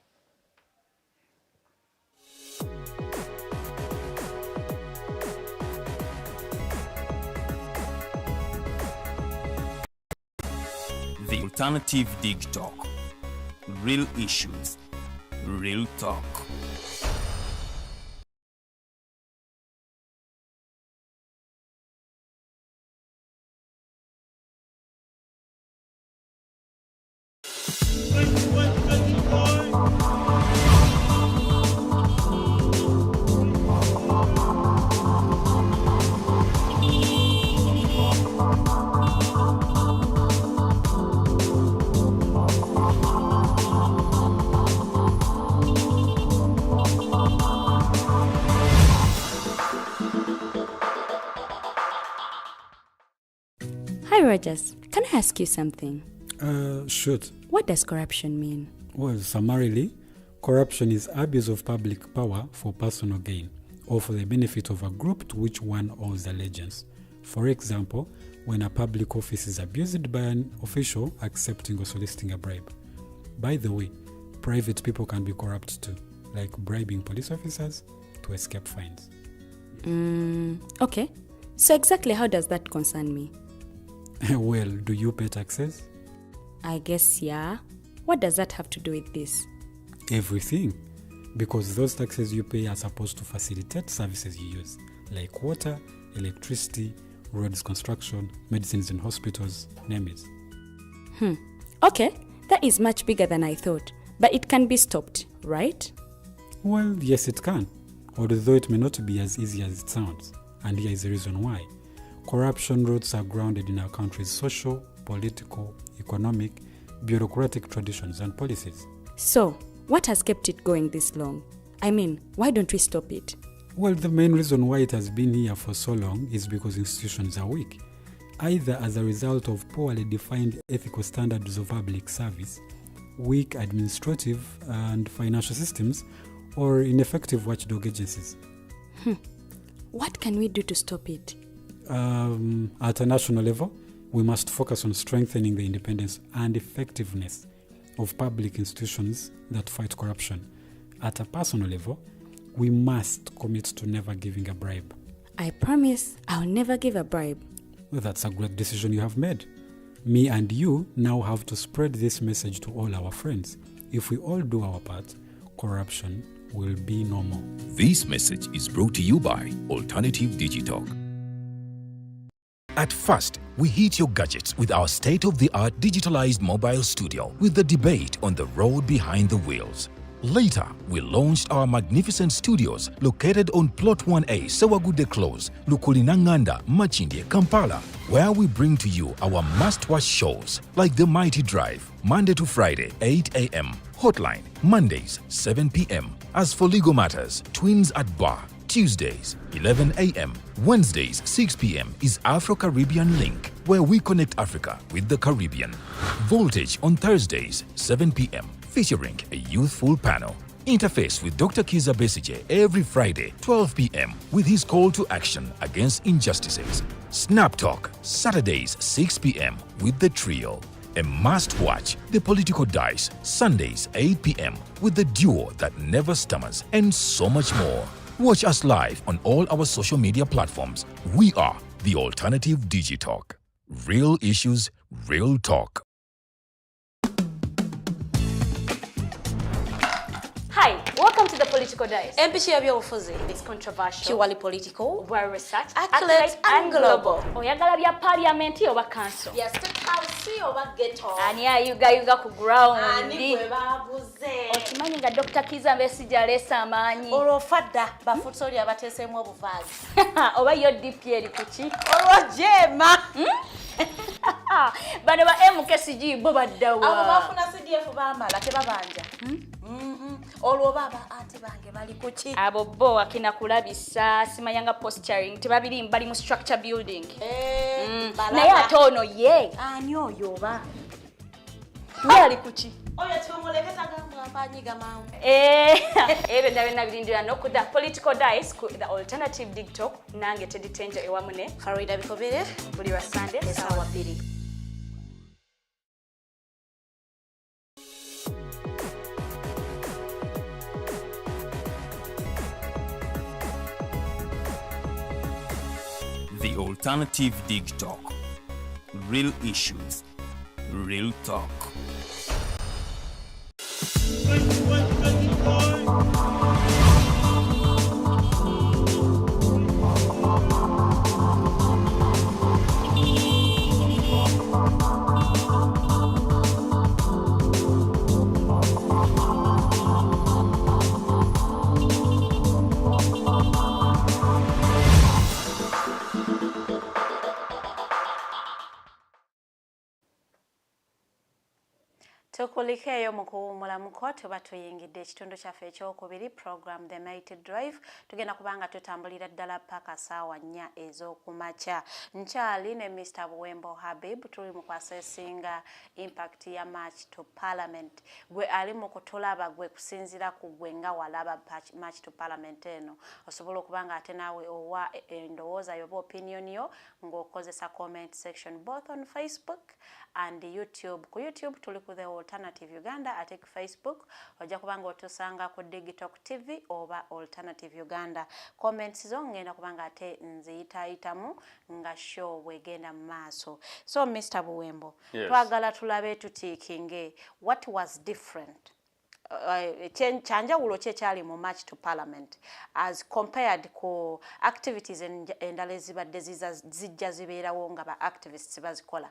The Alternative Dig Talk. Real issues, real talk. Hi Rogers, can I ask you something? Shoot. What does corruption mean? Well, summarily, corruption is abuse of public power for personal gain or for the benefit of a group to which one owes allegiance. For example, when a public office is abused by an official accepting or soliciting a bribe. By the way, private people can be corrupt too, like bribing police officers to escape fines. Okay. So exactly how does that concern me? Well, do you pay taxes? I guess, yeah. What does that have to do with this? Everything. Because those taxes you pay are supposed to facilitate services you use, like water, electricity, roads construction, medicines in hospitals, name it. Okay, that is much bigger than I thought, but it can be stopped, right? Well, yes, it can, although it may not be as easy as it sounds. And here is the reason why. Corruption roots are grounded in our country's social, political, economic, bureaucratic traditions and policies. So, what has kept it going this long? I mean, why don't we stop it? Well, the main reason why it has been here for so long is because institutions are weak, either as a result of poorly defined ethical standards of public service, weak administrative and financial systems, or ineffective watchdog agencies. What can we do to stop it? At a national level, we must focus on strengthening the independence and effectiveness of public institutions that fight corruption. At a personal level, we must commit to never giving a bribe. I promise I'll never give a bribe. Well, that's a great decision you have made. Me and you now have to spread this message to all our friends. If we all do our part, corruption will be no more. This message is brought to you by Alternative Digital. At first, we hit your gadgets with our state-of-the-art digitalized mobile studio with the debate on the road behind the wheels. Later, we launched our magnificent studios located on Plot 1A, Sewagudde Close, Lukulinanganda, Machindye, Kampala, where we bring to you our must-watch shows like The Mighty Drive, Monday to Friday, 8 a.m., Hotline, Mondays, 7 p.m. As for legal matters, Twins at Bar, Tuesdays, 11 a.m. Wednesdays, 6 p.m. is Afro-Caribbean Link, where we connect Africa with the Caribbean. Voltage on Thursdays, 7 p.m., featuring a youthful panel. Interface with Dr. Kiza Besije every Friday, 12 p.m. with his call to action against injustices. Snap Talk, Saturdays, 6 p.m. with the trio. A must-watch, The Political Dice, Sundays, 8 p.m. with the duo that never stammers, and so much more. Watch us live on all our social media platforms. We are the Alternative Digital. Real issues, real talk. Hi, welcome to the Political Dice. Empishi ebyobufuzi. It's controversial. Purely political. Well researched, Accurate and global. Oyagala bya parliament oba council. Yes, State House oba ghetto. Ani ayuga ku ground. Ani gwe babuze. Okimanyi nga Dr. Kiza Besije aleesa amaanyi. Olwofadda bafutoli abateeseemu obuvaazi. Oba yo DP eri kuki? Olwojema. Bano ba MKCG bo baddawa. Abo bafuna CDF baamala tebabanja. Olwo baba ate bange bali kuki? Abo bo akina kulabisa simanyanga posturing tebabiri mbali mu structure building. Naye ate ono ye. Ani oyo oba? Yali kuki? Oyo tumuleketa gamba mpanyiga mawu. Ebe ndabe nabirindira nokuda Political Dice ku the Alternative Digital nange teditenja ewamune. Farida bikobere Buli wa Sunday sawa 2. The Alternative Digital. Real issues, real talk. Tukulikeeyo mu kuwummulamuko tuba tuyingidde ekitundu kyaffe ekyokubiri program The Mighty Drive tugenda kubanga tutambulira ddala paka ssaawa 4 ez'okumakya. Nkyali ne Mr. Buwembo Habib tuli mu kwasesinga impact ya March to Parliament. Gwe ali mu kutulaba gwe kusinzira ku gwe nga walaba March to Parliament eno osobola okubanga ate naawe owa endowooza yoba opinion yo ng'okozesa comment section both on Facebook and YouTube. Ku YouTube tuli ku The Alternative Uganda, ate ku Facebook ojja kubanga otusanga ku Digital TV oba Alternative Uganda. Comments zo ngenda kubanga ate nziyitaayitamu nga show bwegenda mu maaso. So Mr. Buwembo, twagala tulabe tutiikinge what was different chanjawulo kyali mu March to Parliament as compared ku activities endala ezibadde zijja zibeerawo nga ba activists bazikola.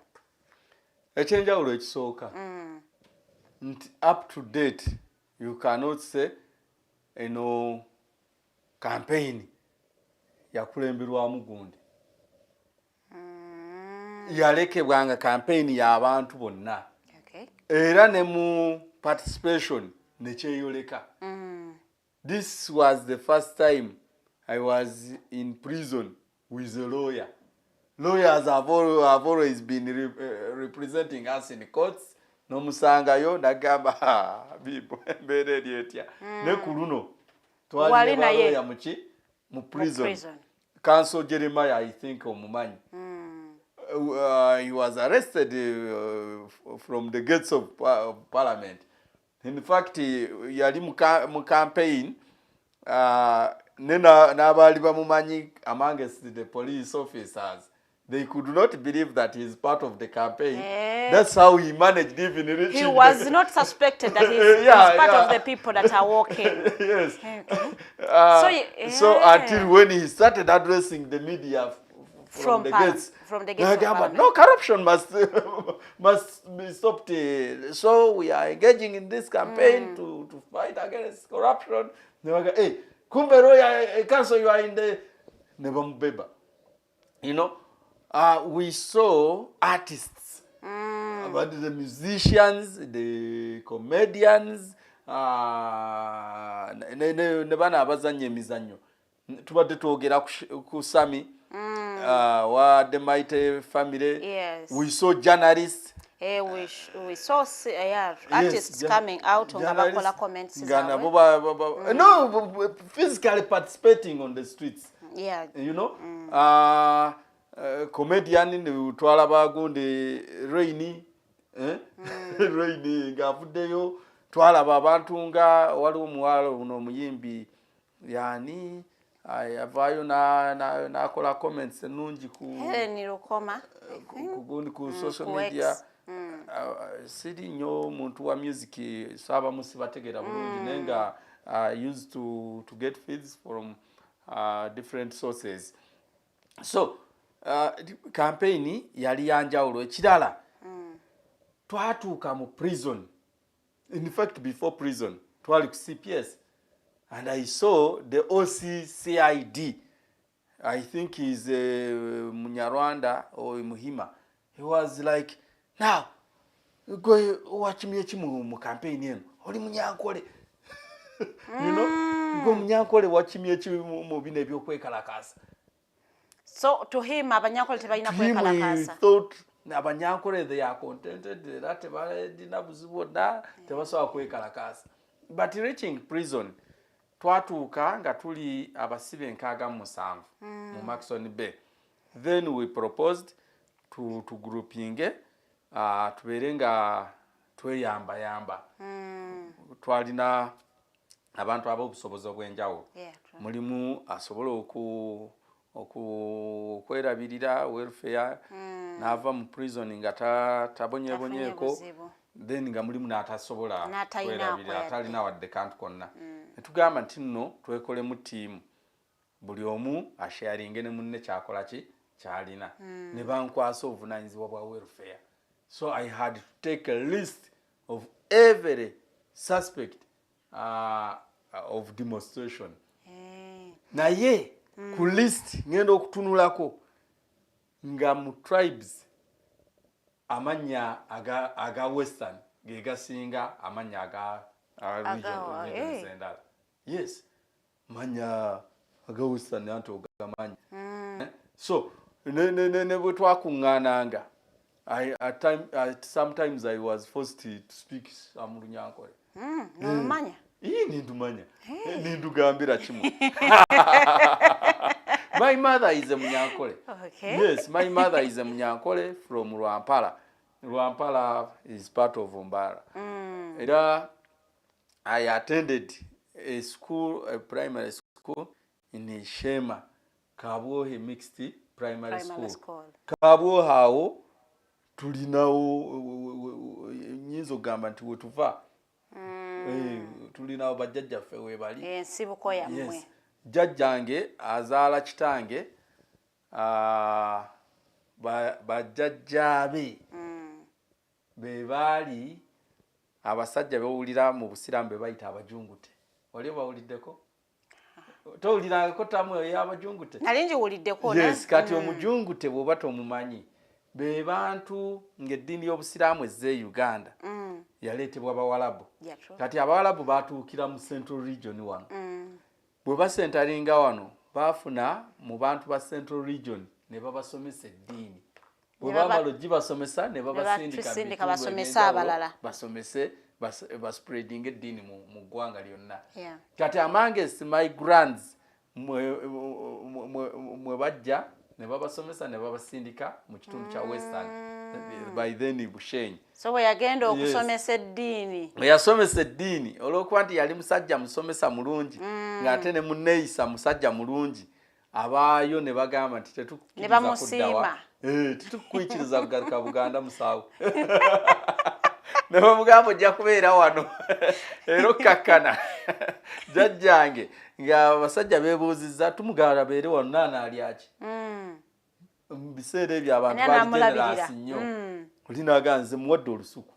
ekyenjawulo ekisooka nti up to date you cannot say eno campaign yakulemberwamu gundi yalekebwanga campaign y'abantu bonna era ne mu participation nekyeyoleka. This was the first time I was in prison with a lawyer. Lawyers have always been representing us in courts. Nomusangayo nagamba bibo mbere lyetya ne kuluno twali na lawyer mu prison. Council Jeremiah, I think, omumanyi. He was arrested from the gates of Parliament. In fact, yali mu campaign n'abaali bamumanyi amongst the police officers. They could not believe that he's part of the campaign. That's how he managed even reaching. He was not suspected that he's part of the people that are walking. Yes. So until when he started addressing the media from the gates of Parliament. No, corruption must be stopped. So we are engaging in this campaign to fight against corruption. Hey, kumbe roya council, you are in the Nebambeba. You know, we saw artists, but the musicians, the comedians, ne bana abazanya emizannyo. Tubadde twogera ku Sami. What the mighty family. Yes. We saw journalists. We saw artists coming out on the comments. No, physically participating on the streets. Yeah. You know, comedian in the Twala Bagundi Rainy, Rainy Gafudeyo, Twala Babantunga, Walumwalo, no Muyimbi, Yani. Avayo na kola comments nungi ku social media. Sidi nyo muntu wa music saba musibategera bulungi nenga used to get feeds from different sources. So campaign yali yanjawulo ekirala twatuuka mu prison. In fact, before prison twali ku CPS. And I saw the OCCID. I think he's Munyarwanda or Muhima. He was like, now, go watch me mu campaign yen. Oli munyankole. You know? Go munyankole watch me mu bine byokwekalakasa. So to him, abanyankole tebalina kwekalakasa. He thought abanyankole they are contented that dina buzibu da tebasobola kwekalakasa. But reaching prison, twatuuka nga tuli abasibe 67 mu Maxon Bay. Then we proposed to grouping tubeere nga tweyamba. Twalina abantu ab'obusobozi obw'enjawulo. Mulimu asobola okwerabirira welfare n'ava mu prison nga tabonyebonyeeko. Then nga mulimu n'atasobola kwerabirira atalina wadde kantu konna. Netugamba nti nno twekolemu team. Buli omu asharinge ne munne kyakola kyalina. Ne bankwasa obuvunaanyizibwa bwa welfare. So I had to take a list of every suspect of demonstration. Naye ku list ngenda okutunulako nga mu tribes amanya aga western ge gasinga amanya aga region zendala. Yes, manya aga western anto gamanya. So ne bwe twakungaananga, sometimes I was forced to speak some Runyankole. Nomanya? Nindumanya. Nindugambira kimu. My mother is a Munyankole. Okay. Yes, my mother is a Munyankole from Rwampala. Rwampala is part of Umbara. I attended a primary school in Shema, Kabwohe Mixed Primary School. Kabwohe hao tulinawo nyizo gamba nti wetuva. Tulinawo bajjajjaffe we bali. Ensibuko yammwe. Yes. Jajjange azaala kitange bajjajjaabe be baali abasajja bewulira mu busiraamu be bayita abajungute. Oli bawuliddeko? Towulirangako tamu ey'abajungute? Nali ngiwuliddeko. Yes, kati omujungute bw'oba tomumanyi be bantu ng'eddiini y'obusiraamu ezze Uganda yaleetebwa Abawalabu. Kati Abawalabu baatuukira mu Central Region wano. Bwe basentalinga wano baafuna mu bantu ba Central Region ne babasomesa eddiini. Bwe bamala ogibasomesa ne babasindika basomesa abalala. Basomese baspreading eddiini mu ggwanga lyonna. Kati Amongst migrants mwe bajja ne babasomesa ne babasindika mu kitundu kya Western by then Bushenyi. So we yagenda okusomesa eddiini. Yasomesa eddiini olw'okuba nti yali musajja musomesa mulungi ng'ate ne munneeyisa musajja mulungi. Abaayo ne bagamba nti tetukkiriza kuddawa. Tetukukwikiriza kugaruka Buganda musaawo. Ne bamugamba ojja kubeera wano era okkakkana jjajjange ng'abasajja beebuuzizza tumugala abeere wano naana alyaki. Mu biseera ebyo abantu bali generasi nnyo. Oli n'aganze muwadde olusuku.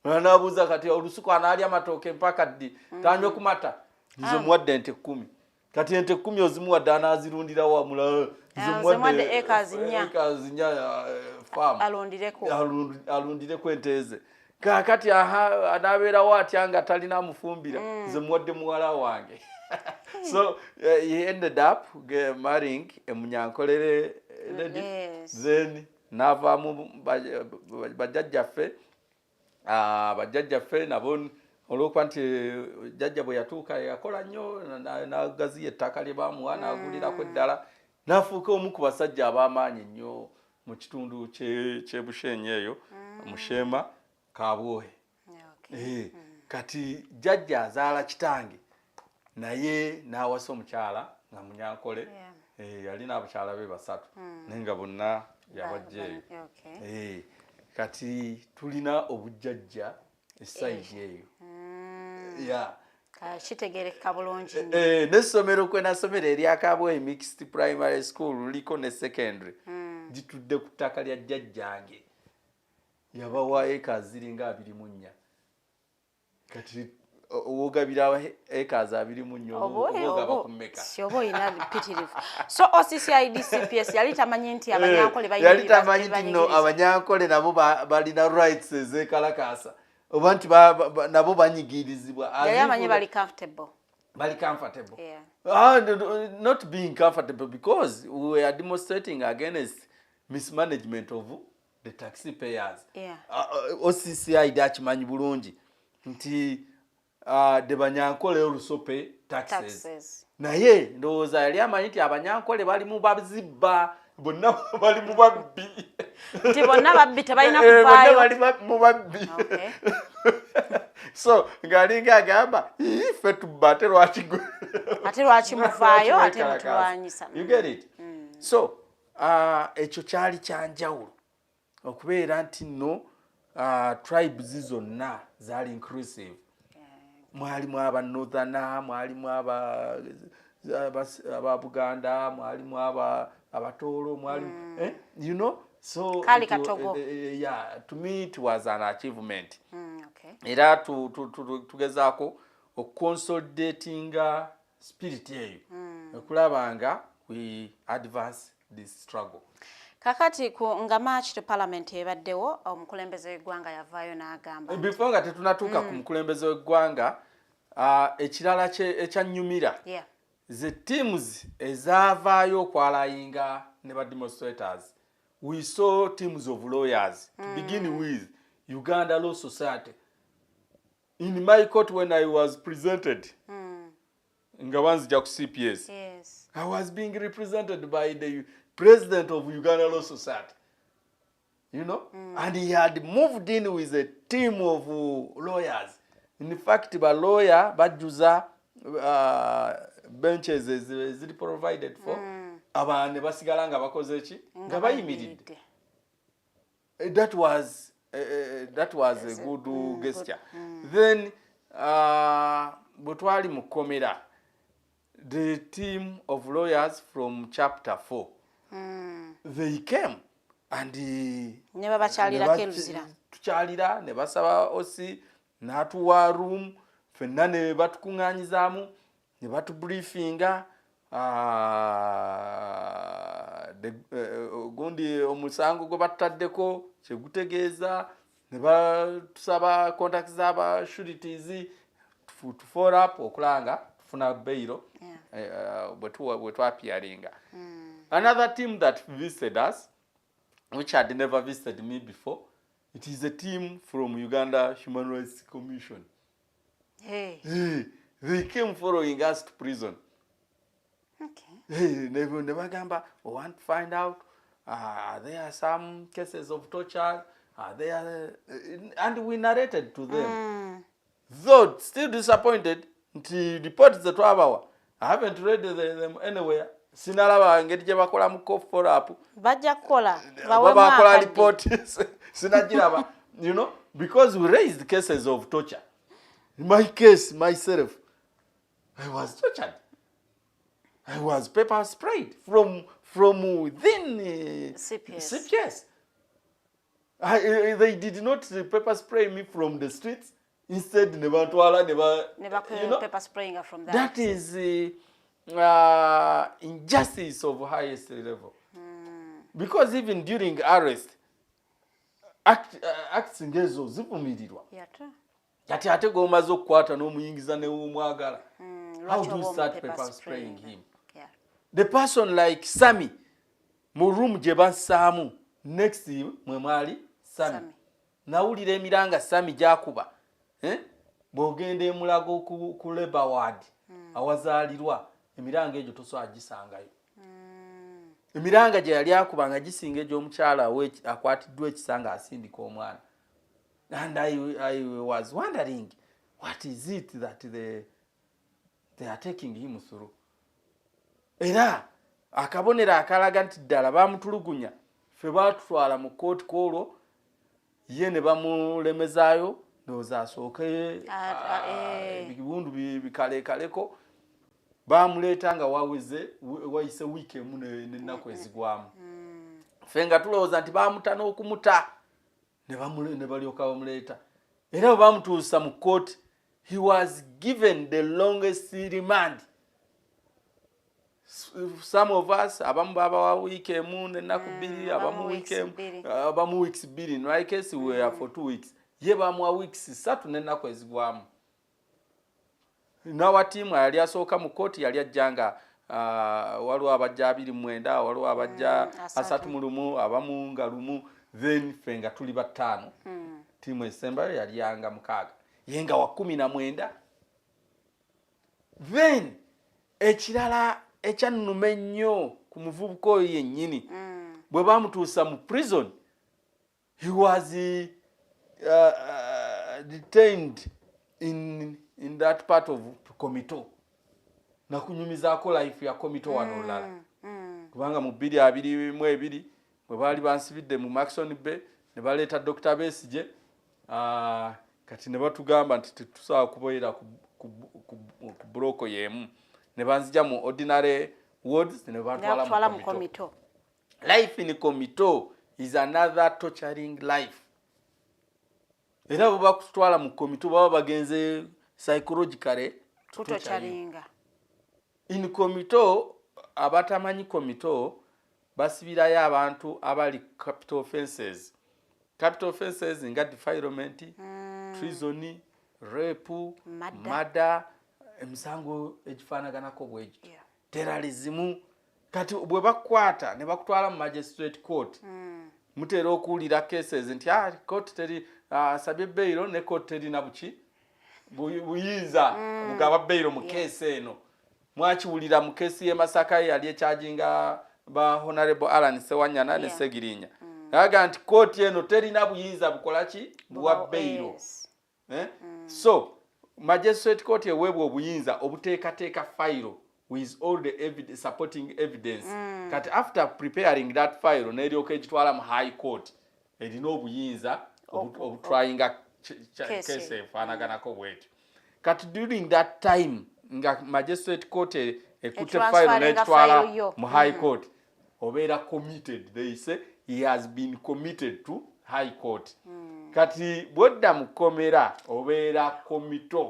N'abuuza kati olusuku anaalya amatooke mpaka ddi tanywa ku mata. Nze muwadde ente 10. Kati ente 10 ozimuwadde anaazirundira wamula. Nze muwadde acres 4 farm. Alundireko ente ze. Kakati anaabeerawo atya nga talina amufumbira. Nze muwadde muwala wange. So he ended up marrying a munyankolere lady. Then n'avaamu bajjajjaffe nabo olw'okuba nti jjajja bwe yatuuka yakola nnyo n'agaziya ettaka lye baamuwa n'agulirako eddala n'afuuka omu ku basajja ab'amaanyi ennyo mu kitundu ky'Ebushenyi eyo Mushema Kabwohe. Kati jjajja azaala kitange naye n'awasa omukyala nga munyankole. Yalina abakyala be 3 naye nga bonna yabajja eyo. Kati tulina obujjajja essayidi eyo. Kitegerekeka bulungi. N'essomero kwe nasomera erya Kabwohe Mixed Primary School luliko ne secondary gitudde ku ttaka lya jjajjange. Yabawa eka ziringa 24. Kati wogabira acres 24 ogaba kumeka. Obo oyina mpitirivu. So OCCID CPS yali tamanyi nti abanyankole bayingira. Yali tamanyi nti no abanyankole nabo balina rights ezekalakasa. Oba nti nabo banyigirizibwa. Yali amanyi bali comfortable. Bali comfortable. Not being comfortable because we were demonstrating against mismanagement of the taxpayers. OCCID akimanyi bulungi nti de banyankole olusope taxes. Naye ndowooza yali amanyi nti abanyankole bali mu bazibba bonna bali mu babbi. Nti bonna babbi tebalina kuvaayo. Bonna bali mu babbi. So ng'alinga agamba ffe tubba ate lwaki muvaayo ate mutulwanyisa. You get it? So ekyo kyali kyanjawulo okubeera nti nno tribes zonna zaali inclusive. Mwalimu aba Northern, mwalimu aba Buganda, mwalimu abatoro, mwalimu you know, so to me it was an achievement. Era tugezaako consolidating spirit eyo okulabanga we advance this struggle. Kakati nga March to Parliament ebaddewo omukulembeze w'eggwanga yavaayo n'agamba. Before nga tetunatuuka ku mukulembeze w'eggwanga ekirala ekyanyumira the teams ezaavaayo okwalayinga ne ba demonstrators. We saw teams of lawyers to begin with Uganda Law Society. In my court when I was presented nga banzija ku CPS, I was being represented by the president of Uganda Law Society, you know, and he had moved in with a team of lawyers. In fact, by lawyer, bajuza benches is provided for. Abane basigala nga bakoze eki nga bayimiridde. That was a good gesture. Then bwe twali mu kkomera, the team of lawyers from chapter 4 they came and ne babakyalirako eruzira tukyalira ne basaba osi n'atuwa room ffenna ne batukuŋŋaanyizaamu ne batubriefinga gundi omusango gwe batutaddeko kyegutegeeza ne batusaba contacts z'aba sureties to follow up okulanga tufuna bailo bwe twapiaringa. Another team that visited us, which had never visited me before, it is a team from Uganda Human Rights Commission. Hey. They came following us to prison. Okay. They gamba, we want to find out, there are some cases of torture, and we narrated to them. Though still disappointed, the reports the 12 hour. I haven't read them anywhere. Sinalaba ngeti gye bakola mu follow up. Bajja kukola. Bakola report. Sinagiraba. You know, because we raised cases of torture. In my case, myself, I was tortured. I was pepper sprayed from within CPS. They did not pepper spray me from the streets. Instead, never pepper spraying from that. That is injustice of highest level. Because even during arrest, acts ngezo zivumirirwa. Kati ate gomaze okukwata n'omuyingiza ne omwagala. How do you start pepper spraying him? The person like Sami, mu room gye bassaamu, next mwe mwali Sami. Nawulira emiranga Sami gy'akuba. Bw'ogenda emulago ku Labour Ward awazaalirwa emiranga egyo tosobola gisangayo. Emiranga gye yali akuba nga gisinga egy'omukyala akwatiddwa ekisanga asindika omwana. And I was wondering, what is it that they are taking him through? Era akabonera akalaga nti ddala bamutulugunya ffe baatutwala mu kooti kwolwo ye ne bamulemezaayo ndowooza asooke ebiwundu bikaleekaleko bamuleeta nga wayise wiiki emu n'ennaku ezigwamu. Ffe nga tulowooza nti baamuta n'okumuta ne balyoka bamuleeta. Era bwe bamutuusa mu kooti, he was given the longest remand. Some of us, abamu babawa wiiki emu n'ennaku bbiri, abamu weeks bbiri. In my case, we were for 2 weeks. Ye bamuwa weeks 3 n'ennaku ezigwamu. N'awa tiimu yali asooka mu kooti yali ajja nga waliwo abajja 29, waliwo abajja 31, abamu nga 1, then ffe nga tuli 5. Tiimu esembayo yali yanga 6. Ye nga wa 19. Then ekirala ekyannuma ennyo ku muvubuka oyo yennyini bwe bamutuusa mu prison, he was detained in that part of Komito. Nakunyumizaako life ya Komito wano olala. Kubanga mu 2022 bwe baali bansibidde mu Maxon Bay ne baleeta Dr. Besigye, kati ne batugamba nti tetusobola kubeera ku broko y'emu. Ne banzija mu ordinary wards ne batwala mu Komito. Life in Komito is another torturing life. Era bwe bakutwala mu Komito baba bagenze psychologically tutocharinga. In Komito, abatamanyi Komito basibirayo abantu abali capital offenses. Capital offenses nga defilement, treason, rape, murder, emisango egifaanaganako bwegyo. Terrorism. Kati bwe bakwata ne bakutwala mu magistrate court. Mutera okuwulira cases nti court teri asabye bail ne court teri na buki buyinza bugaba bail mu case eno. Mwakiwulira mu case ye Masaka yali ekyajinga ba Honorable Alan Sewanyana ne Segirinya. Aga nti court eno teri na buyinza bukola ki buwa bail. So magistrate court yeweebwa obuyinza obuteekateeka file with all the supporting evidence. Kati after preparing that file neryoka egitwala mu high court erina obuyinza obutryinga case efaanaganako bwetyo. Kati during that time nga magistrate court ekutte file n'egitwala mu high court obeera committed. They say he has been committed to high court. Kati bwodda mukomera obeera komito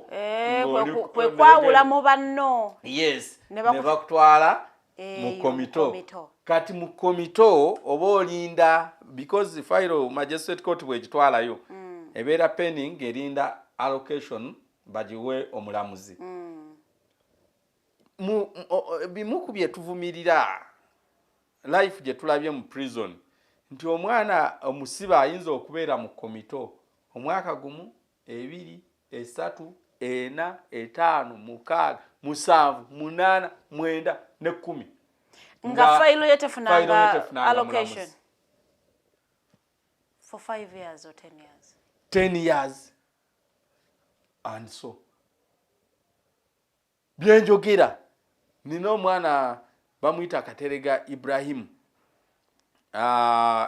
kwe kwawula mu banno. Yes, ne bakutwala mu komito. Kati mu komito oba olinda because file magistrate court bwegitwalayo ebeera pending erinda allocation bagiwe omulamuzi. Bimu ku bye tuvumirira life gye tulabye mu prison nti omwana omusiba ayinza okubeera mu komito omwaka gumu, 2, 3, 4, 5, 6, 7, 8, 9 ne 10 nga file yetefunanga allocation for 5 years or 10 years. 10 years and so byenjogera nina omwana bamuyita Katerega Ibrahim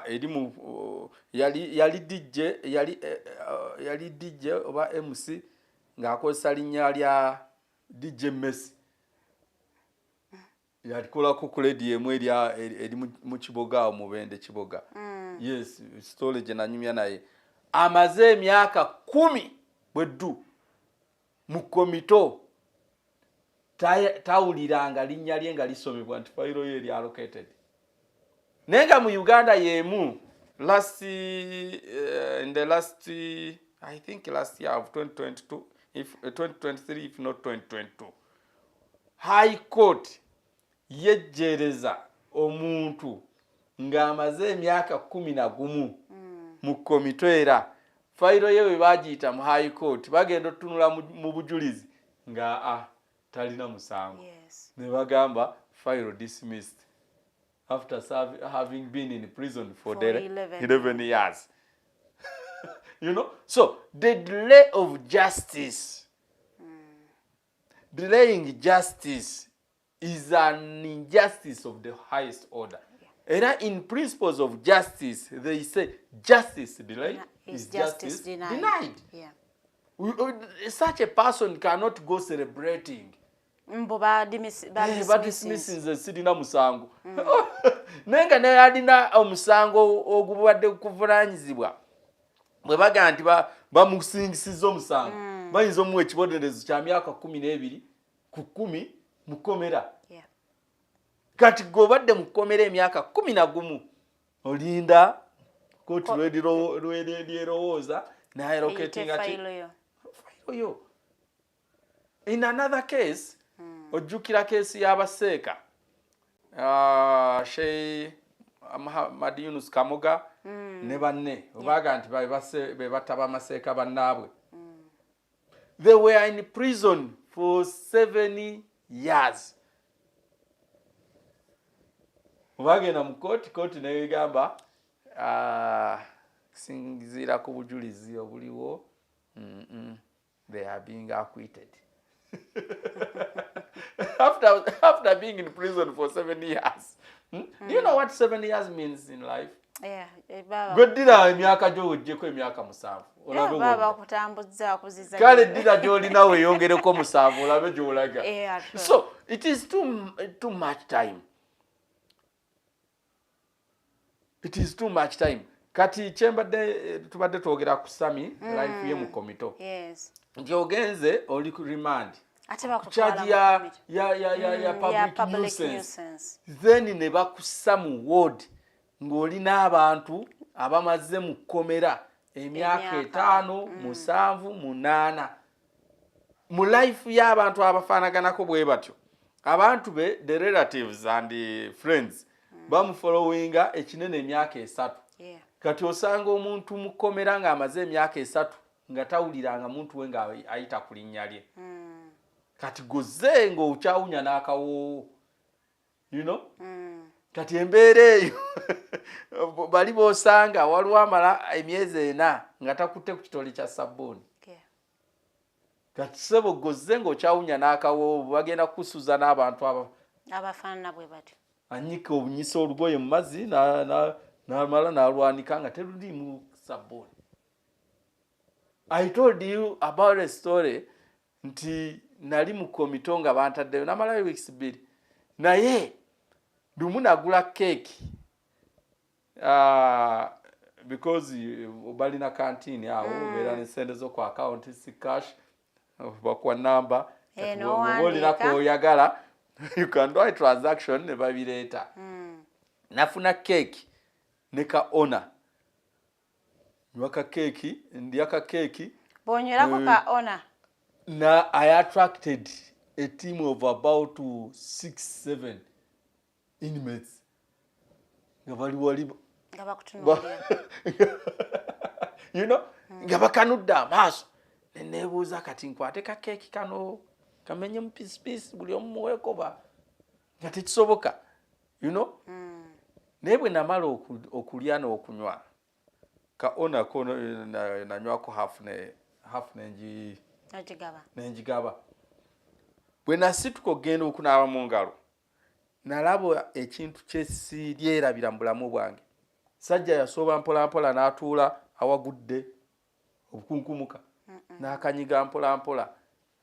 erimu yali DJ oba MC ng'akozesa linnya lya DJ Messi yalikolako ku radio emu eri mu Kiboga omubende Kiboga. Yes, story gye nanyumya naye amaze emyaka 10 bweddu mu komito tawuliranga linnya lye nga lisomebwa nti fayiro ye eri allocated. Nenga mu Uganda yemu in the last I think last year of 2022 if 2023 if not 2022 High Court yejjereza omuntu ng'amaze emyaka 11 mu komito era fayiro ye we bagiyita mu High Court bagenda otunula mu bujulizi nga talina musango. Ne bagamba file dismissed after having been in prison for 11 years. You know, so the delay of justice, delaying justice is an injustice of the highest order. And in principles of justice, they say justice delayed is justice denied. Yeah. Such a person cannot go celebrating. But dismissing the sirina musango. Nenga ne alina omusango ogubadde kuvunanyizibwa. Bwe baga nti bamusingisiza omusango. Bayinza omuwa ekibonerezo kya myaka 12 ku 10 mukomera. Kati gobadde mukomera emyaka 11 olinda koti lw'erowooza naye locating ati yo. In another case, ojjukira case y'abaseeka Sheikh Ahmad Yunus Kamoga ne banne obaga nti be bataba amaseeka bannaabwe. They were in prison for 7 years. Bagenda mu kooti naye egamba sinzira ku bujulizi obuliwo they are being acquitted. after being in prison for 7 years. Do you know what 7 years means in life? Yeah, Godira emyaka gy'ogyeko emyaka 7. Olabe baba kutambuza kuziza. Kale dira gy'olina weeyongereko 7 olabe gy'olaga. So it is too much time. It is too much time. Kati chembadde tubadde twogera ku Sami life ye mu komito. Yes. Nti ogenze oli ku remand. Ate bakutwala ya public nuisance. Then ne bakussa mu ward ng'oli n'abantu abamaze mu komera emyaka 5, 7, 8. Mu life y'abantu abafaanaganako bwe batyo. Abantu be the relatives and the friends bamufollowinga ekinene emyaka 3. Kati osanga omuntu mukomera nga amaze emyaka 3 nga tawuliranga muntu we nga ayita ku linnya lye. Kati goze ngo ukyawunya n'akawo. You know? Kati embeera eyo bali bosanga waliwo amala emyezi 4 nga takutte ku kitole kya sabbuuni. Kati sebo goze ngo ukyawunya n'akawo bagenda kusuza n'abantu abafaanana bwe batyo. Anyika obunyisa olugoye mu mazzi n'amala n'alwanika nga teruli mu sabbuuni. I told you about a story nti nali mu komito nga bantaddeyo namalayo weeks 2 naye lumu nagula keeki because balina canteen awo beera ne sente zo ku account si cash bakwa number olina ko oyagala you can do a transaction ne babireeta nafuna cake ne ka ona nwaka cake ndiyaka cake bonyorako ka ona na I attracted a team of about 6-7 inmates nga bakutunuulira you know nga bakanudde amaaso neneebuuza kati nkwate ka keeki kano kamenye mu piece buli omu muweekoba nga tekisoboka you know naye bwe namala okulya n'okunywa ka onako nanywako half nenjigaba bwe nasituka okugenda okunaaba mu ngalo nalaba ekintu kyesiryerabira mu bulamu bwange. Sajja yasooba mpolampola n'atuula awagudde obukunkumuka n'akanyiga mpolampola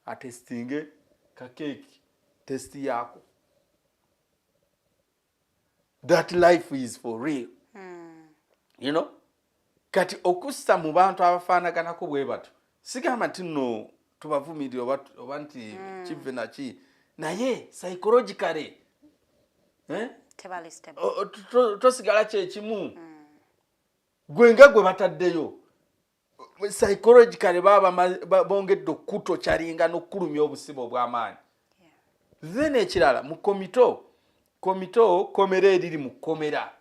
atestinge ka keeki testi yaako. That life is for real. You know? Kati okussa mu bantu abafaanaganako bwe batyo sigamba nti nno tubavumirira oba nti kive naki naye psychologically tosigala kyekimu gwe nga gwe bataddeyo psychologically bongedde okuto kyalinga n'okulumya obusibo obw'amaanyi. Then ekirala mu komito komera eriri mu komera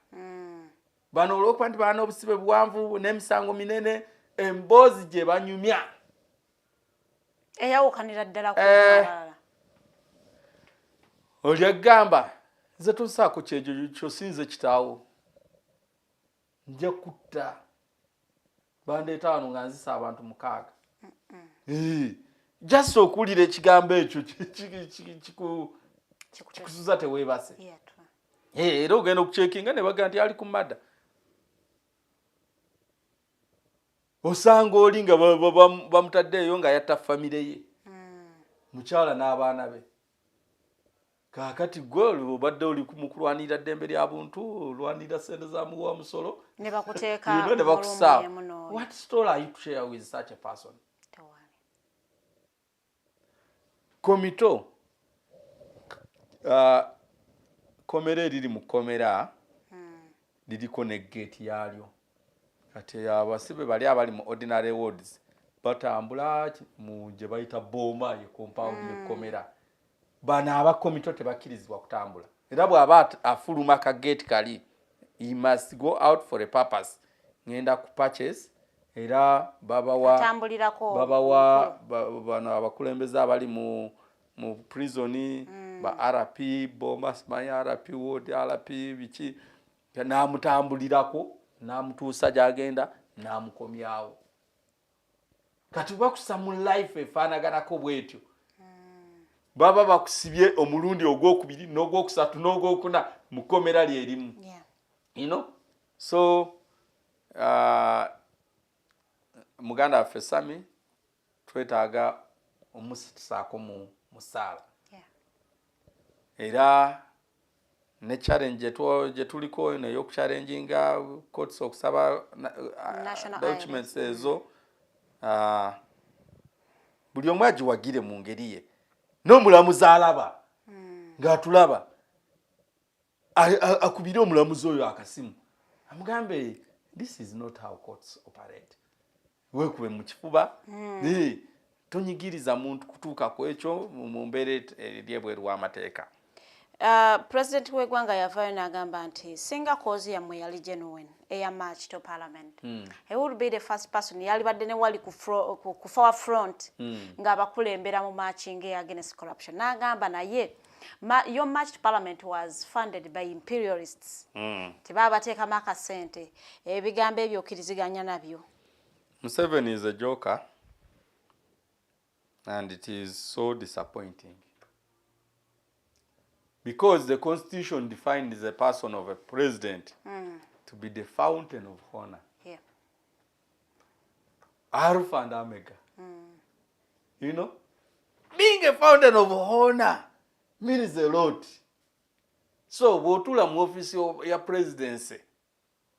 bano olwokuba nti baana obusibe buwanvu n'emisango minene emboozi gye banyumya eyawukanira ddala ku balala oli agamba nze tonsaako kyejo sinze kitaawo nja kutta bandeeta wano nga nzisa abantu 6 just okuwulira ekigambo ekyo kikusuza teweebase era ogenda okucekinga ne baga nti ali ku madda osanga oli nga bamutaddeeyo nga yatta famire ye mukyala n'abaana be. Kakati gwe obadde oli mu kulwanirira ddembe lya buntu olwanirira sente za muwa musolo ne bakuteeka ne bakusaawa. What story are you to share with such a person? Komito komera eriri mu komera liriko ne gate yaalyo. Kati abasibe bali abali mu ordinary wards batambula mu gye bayita boma ye compound y'ekkomera. Bano abakomito tebakkirizibwa kutambula. Era bw'aba afuluma ka gate kali he must go out for a purpose. Ngenda ku purchase era babawa bano abakulembeze abali mu prison ba RP boma smaya RP ward RP biki n'amutambulirako n'amutuusa gy'agenda n'amukomyawo. Kati bakusa mu life efaanaganako bwetyo baba bakusibye omulundi ogwokubiri n'ogwokusatu n'ogwokuna mu kkomera lyerimu. You know? So muganda waffe Sami twetaaga omusaako mu musaala era ne challenge gye tuliko n'ey'okuchallenginga courts okusaba documents ezo buli omu agiwagire mu ngeri ye n'omulamuzi alaba ng'atulaba akubire omulamuzi oyo akasimu amugambe this is not how courts operate. Weekube mu kifuba tonyigiriza muntu kutuuka ku ekyo mu mbeera eryebweru w'amateeka. President w'eggwanga yavaayo n'agamba nti singa cause yammwe yali genuine eya march to parliament he would be the first person yalibadde ne wali ku forward front ng'abakulembera mu marching against corruption. N'agamba naye your march to parliament was funded by imperialists. Tebaba bateekamu akasente ebigambo ebyo okkiriziganya nabyo. Museveni is a joker and it is so disappointing. Because the constitution defines the person of a president to be the fountain of honor. Alpha and Omega. You know? Being a fountain of honor means a lot. So, bw'otuula mu office ya presidency,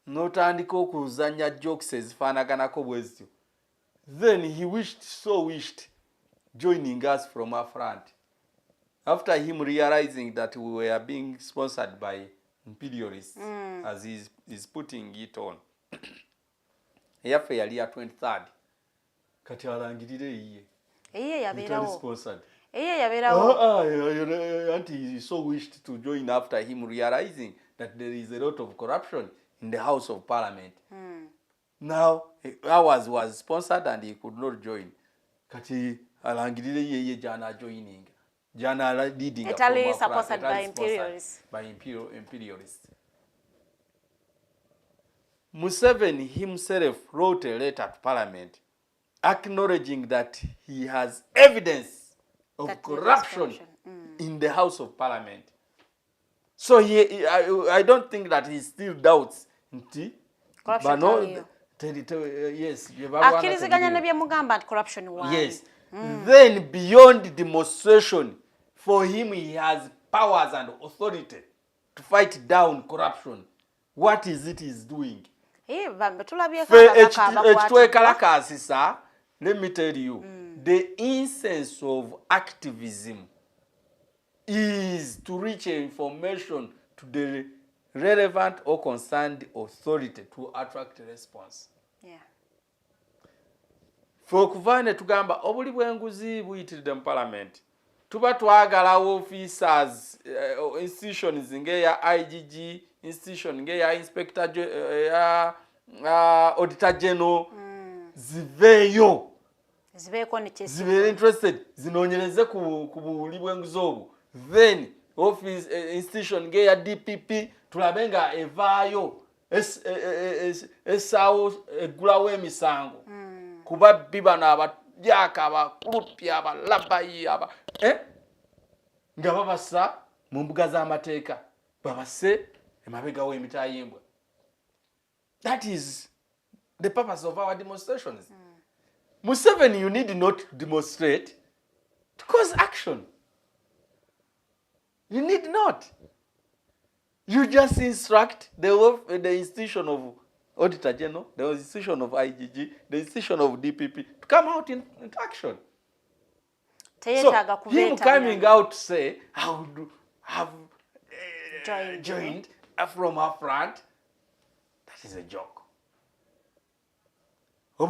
n'otandika okuzanya jokes ezifaanaganako bwezityo, then he wished joining us from our front. After him realizing that we were being sponsored by imperialists, as he's putting it on. Yaffe yali ya 23rd. Kati alangidde iye yabeerawo. Sponsored. Yabeerawo. He so wished to join after him realizing that there is a lot of corruption in the House of Parliament. Now, ours was sponsored and he could not join. Kati alangidde iye jana joining. Jana leading Italy sponsored by imperialists. By imperialists. Museveni himself wrote a letter to Parliament acknowledging that he has evidence of corruption in the House of Parliament. So I don't think that he still doubts. Corruption. Yes. Corruption. Yes. Then beyond demonstration, for him he has powers and authority to fight down corruption. What is it he's doing? Let me tell you, the essence of activism is to reach information to the relevant or concerned authority to attract a response. Yeah. For kuvane tugamba obuli bw'enguzi buyitiridde mu parliament. Tuba twagalawo officers, institutions ngeya IGG, institution ngeya inspector auditor general ziveyo. Zibe interested zinonyereze ku buli bw'enguzi obwo. Then office institution ngeya DPP tulabenga evaayo esawo egulawo emisango. Kuba bibano abadyaka abakulupya abalabayi nga babasa mu mbuga z'amateeka babase emabega w'emitayimbwa. That is the purpose of our demonstrations. Museveni, you need not demonstrate to cause action. You need not. You just instruct the institution of Auditor General, the institution of IGG, the institution of DPP to come out into action. So him coming out to say, I would have joined from our front, that is a joke. The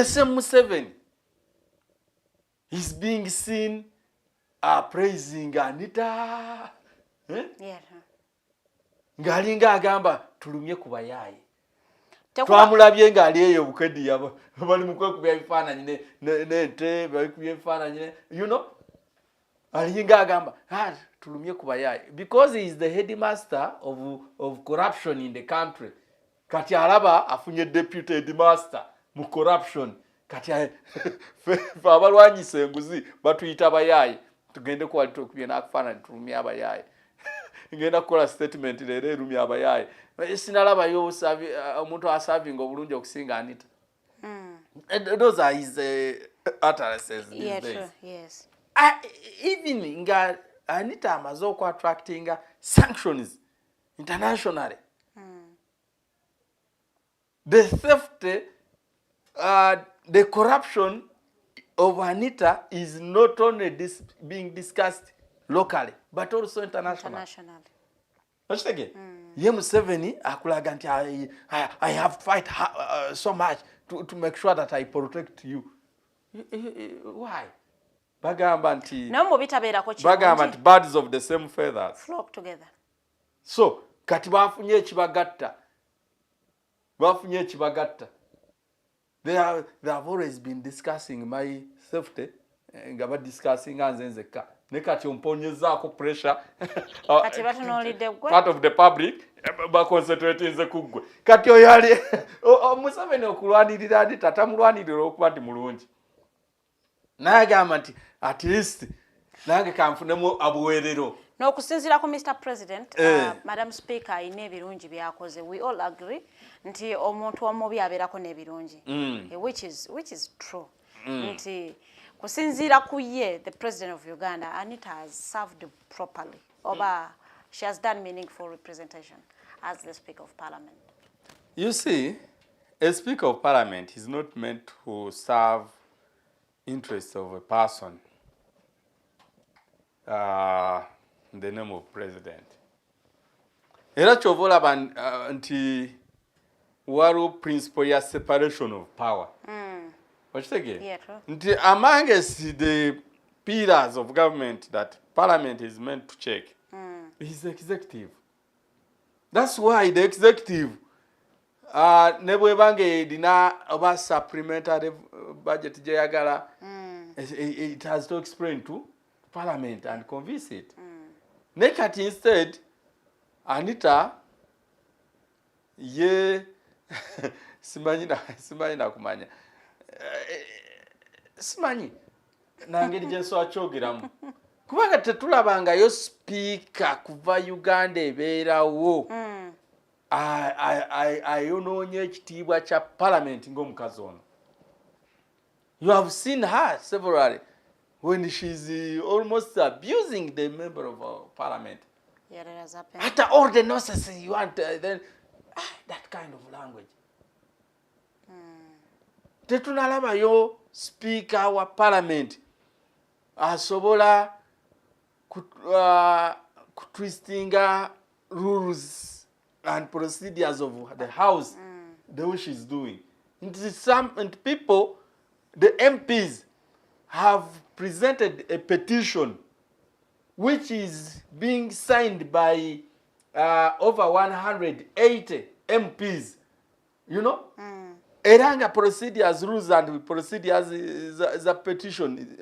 same Museveni is being seen praising Anita. Ngalinga agamba tulumye ku bayaye. Twamulabye nga ali eyo bukedi yabo bali mukwe kubya bifaananyi n'ente bali kubya bifaananyi, you know, alinga agamba tulumye ku bayaye because he is the headmaster of corruption in the country. Kati alaba afunye deputy headmaster mu corruption. Kati abalwanyisa enguzi batuyita abayaye tugende ku wali tukubye n'akafaananyi tulumye abayaye. Ngenda kukola statement leero erumye abayaye. Sinalabayo omuntu aservinga obulungi okusinga Anita. Those are his utterances these days. True. Yes. Even nga Anita amaze attracting sanctions internationally. The theft, the corruption of Anita is not only being discussed locally, but also internationally. Ye Museveni akulaga nti I have to fight so much to make sure that I protect you. Why? Bagamba nti birds of the same feathers flock together. So kati bafunye ekibagatta. They have always been discussing my safety. Nga discussing nzeka. Nekati omponyezaako pressure part of the public concentrate nze kuggwe. Kati oyali Museveni okulwanirira adi tatamulwanirira okuba nti mulungi. Naye agamba nti at least nange kanfunemu abuweerero. N'okusinziira ku Mr. President, Madam Speaker ayina ebirungi byakoze. We all agree nti omuntu omubi abeerako n'ebirungi. Which is true. Nti kusinziira ku ye, the President of Uganda, Anita has served properly. Oba she has done meaningful representation as the Speaker of Parliament? You see, a Speaker of Parliament is not meant to serve interests of a person in the name of president. Era chovola nti waliwo principle ya separation of power. Wakitegeera? Yeah, true. Nti amongst the pillars of government that parliament is meant to check is the executive. That's why the executive ne bwebanga erina oba supplementary budget gyeyagala, it has to explain to parliament and convince it. Nekati instead Anita ye simanyi na kumanya simanyi nangeri gyenso akyogeramu kubanga tetulabangayo speaker kuva Uganda ebeerawo ayonoonya ekitiibwa kya parliament ng'omukazi ono. You have seen her severally when she's almost abusing the member of parliament. Yeah, that has happened. After all the nonsense you want, then that kind of language. Tetunalabayo speaker wa parliament asobola kutwistinga rules and procedures of the house the way she's doing. And people, the MPs, have presented a petition which is being signed by over 180 MPs, you know? Eranga procedures, rules and procedures za petition,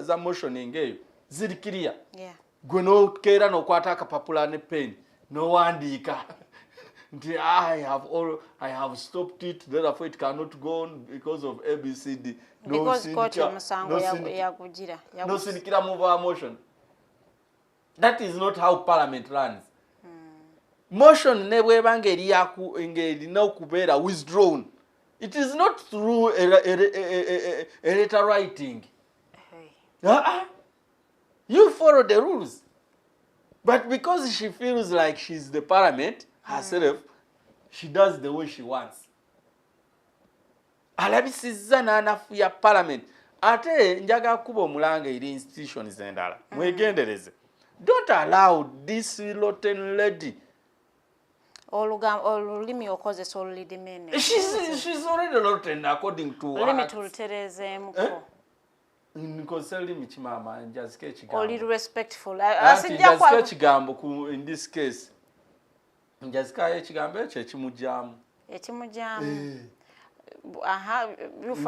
za motion ingeyo, ziri clear. Yeah. Gwe no kera no kwata akapapula ne pen, no wandika. I have stopped it, therefore it cannot go on because of ABCD. Because court musango yakugira. No sinikira move our motion. That is not how parliament runs. Motion ne bwebanga eri no kubeera withdrawn. It is not through a letter writing. You follow the rules. But because she feels like she's the parliament herself, she does the way she wants. Alabisizza n'anafuya parliament. Ate njaga kuba omulanga eri institutions endala. Mwegendereze. Don't allow this rotten lady. Olulimi okozesa olulidimene. She's already rotten according to her. Olulimi tuluterezeemuko. Nkosa olulimi kimama njazike ekigambo. Oli respectful. Asijja kwa ekigambo in this case. Njazika ekigambo ekyo ekimujjamu. Ekimujjamu. Aha,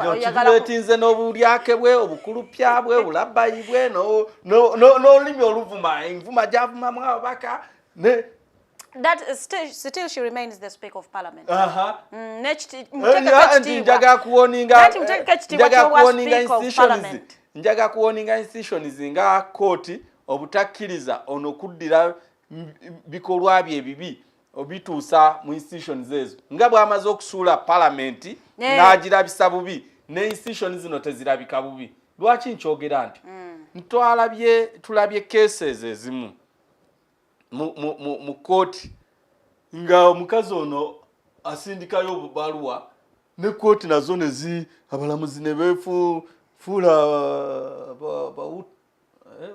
oyagala kutinze n'obulyake bwe obukulupya bwe obulabayi bwe n'olulimi oluvuma envuma gy'avumamu ababaka ne. That still she remains the Speaker of Parliament. Njaga kuwoninga institutions nga court obutakkiriza ono kuddira bikolwa bye ebibi obituusa mu institutions ezo nga bw'amaze okusuula parliament n'agirabisa bubi ne institutions zino tezirabika bubi. Lwaki nkyogera nti tulabye cases ezimu mu kooti nga omukazi ono asindikayo baluwa ne kooti nazo abalamuzi ne beefuula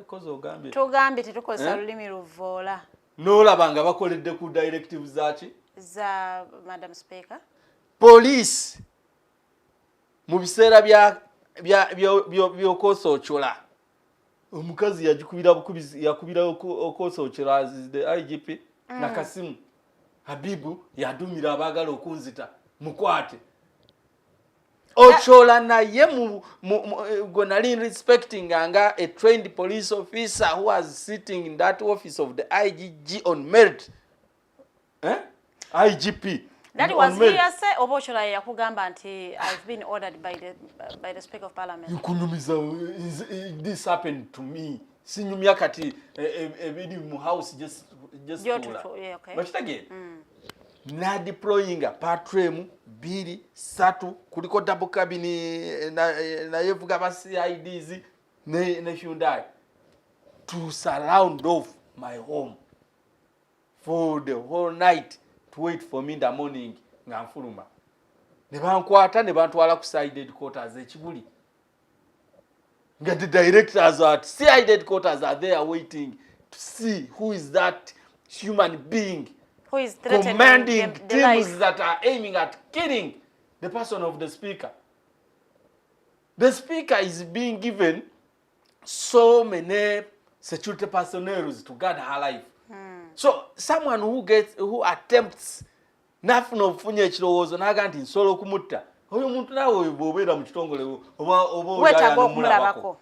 kozi ogambye tugambye tetukozesa lulimi luvoola n'olaba nga bakoledde ku directive zaki za Madam Speaker. Police mu biseera by'okosoocola omukazi yakubira okosoocola as the IGP na Kasimu Habibu yadumira abaagala okunzita mukwate ochola naye gwe nali respecting nga a trained police officer who was sitting in that office of the IGG on merit. IGP. That was hearsay oba ochola yakugamba nti I've been ordered by the Speaker of Parliament. Yukunumiza, this happened to me. Sinyumya kati ebiri mu house just yeah, okay. But again, na deploying a patrem biri satu kuliko double cabin na yevuga ba CIDs ne Hyundai to surround off my home. for the whole night to wait for me in the morning nga nfuluma. Ne bankwata ne bantwala ku side headquarters ekibuli. Nga the directors at CID headquarters are there waiting to see who is that human being who is commanding the teams life that are aiming at killing the person of the speaker. The speaker is being given so many security personnel to guard her life. So someone who attempts nafuna ofunya ekirowoozo naga nti nsobola okumutta oyo muntu nawe bw'obeera mu kitongole oba wetaaga okumulabako.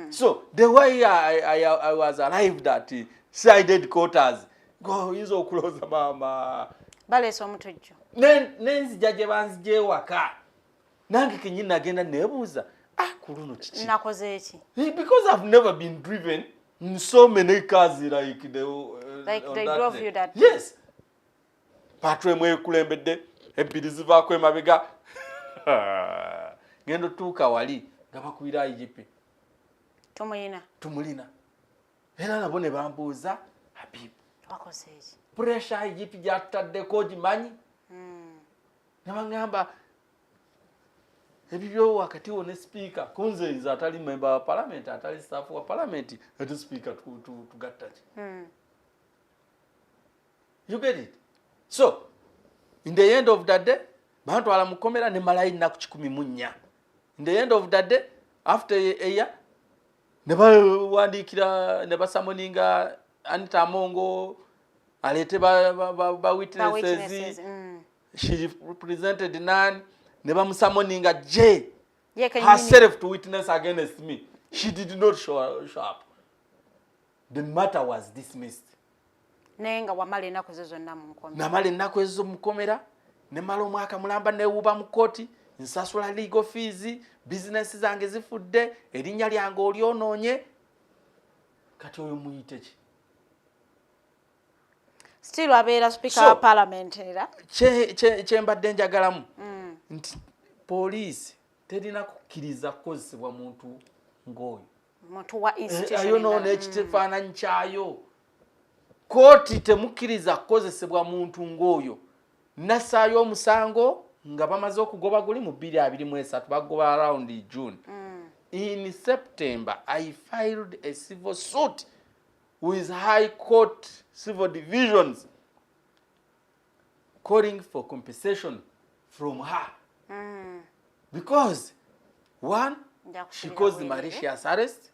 So the way I was arrived at CID headquarters oyinza okulooza maama baleesa omutujju nenzija gye banzija ewaka nange kenyini nagenda neebuuza ku luno kiki nakoze eki because I've never been driven in so many cars like they drove you that yes patro ekulembedde ebbiri zivaako emabega genda otuuka wali nga bakubira IGP tumulina era nabo ne bambuuza Habib wakoze eki pressure IGP gyatutaddeko gimanyi ne baŋŋamba ebibyo wakati wo ne speaker kunze nze atali member wa parliament atali staff wa parliament ati speaker tugatta ki you get it. So in the end of that day bantwala mukomera ne malayi naku 14 in the end of that day after a year ne bawandikira ne basamoninga Anita Among alete ba witnesses she represented none ne bamusamoninga je herself to witness against me. She did not show up. The matter was dismissed. Nenga wamala ennaku ezo zonna mu mukomera. Namala ennaku ezo mukomera ne mala omwaka mulamba newuba mu kkooti nsasula legal fees business zange zifudde erinnya lyange olyonoonye kati oyo muyite ki still abeera speaker wa parliament era kyembadde njagalamu nti poliisi terina kukkiriza kukozesebwa muntu ng'oyo muntu wa institution ayonoona ekitefaananyi kyayo kooti temukkiriza kukozesebwa muntu ng'oyo nassaayo omusango nga bamaze okugoba guli mu 2023 bagoba around June. In September I filed a civil suit with High Court Civil Divisions calling for compensation from her. Because one, she caused malicious arrest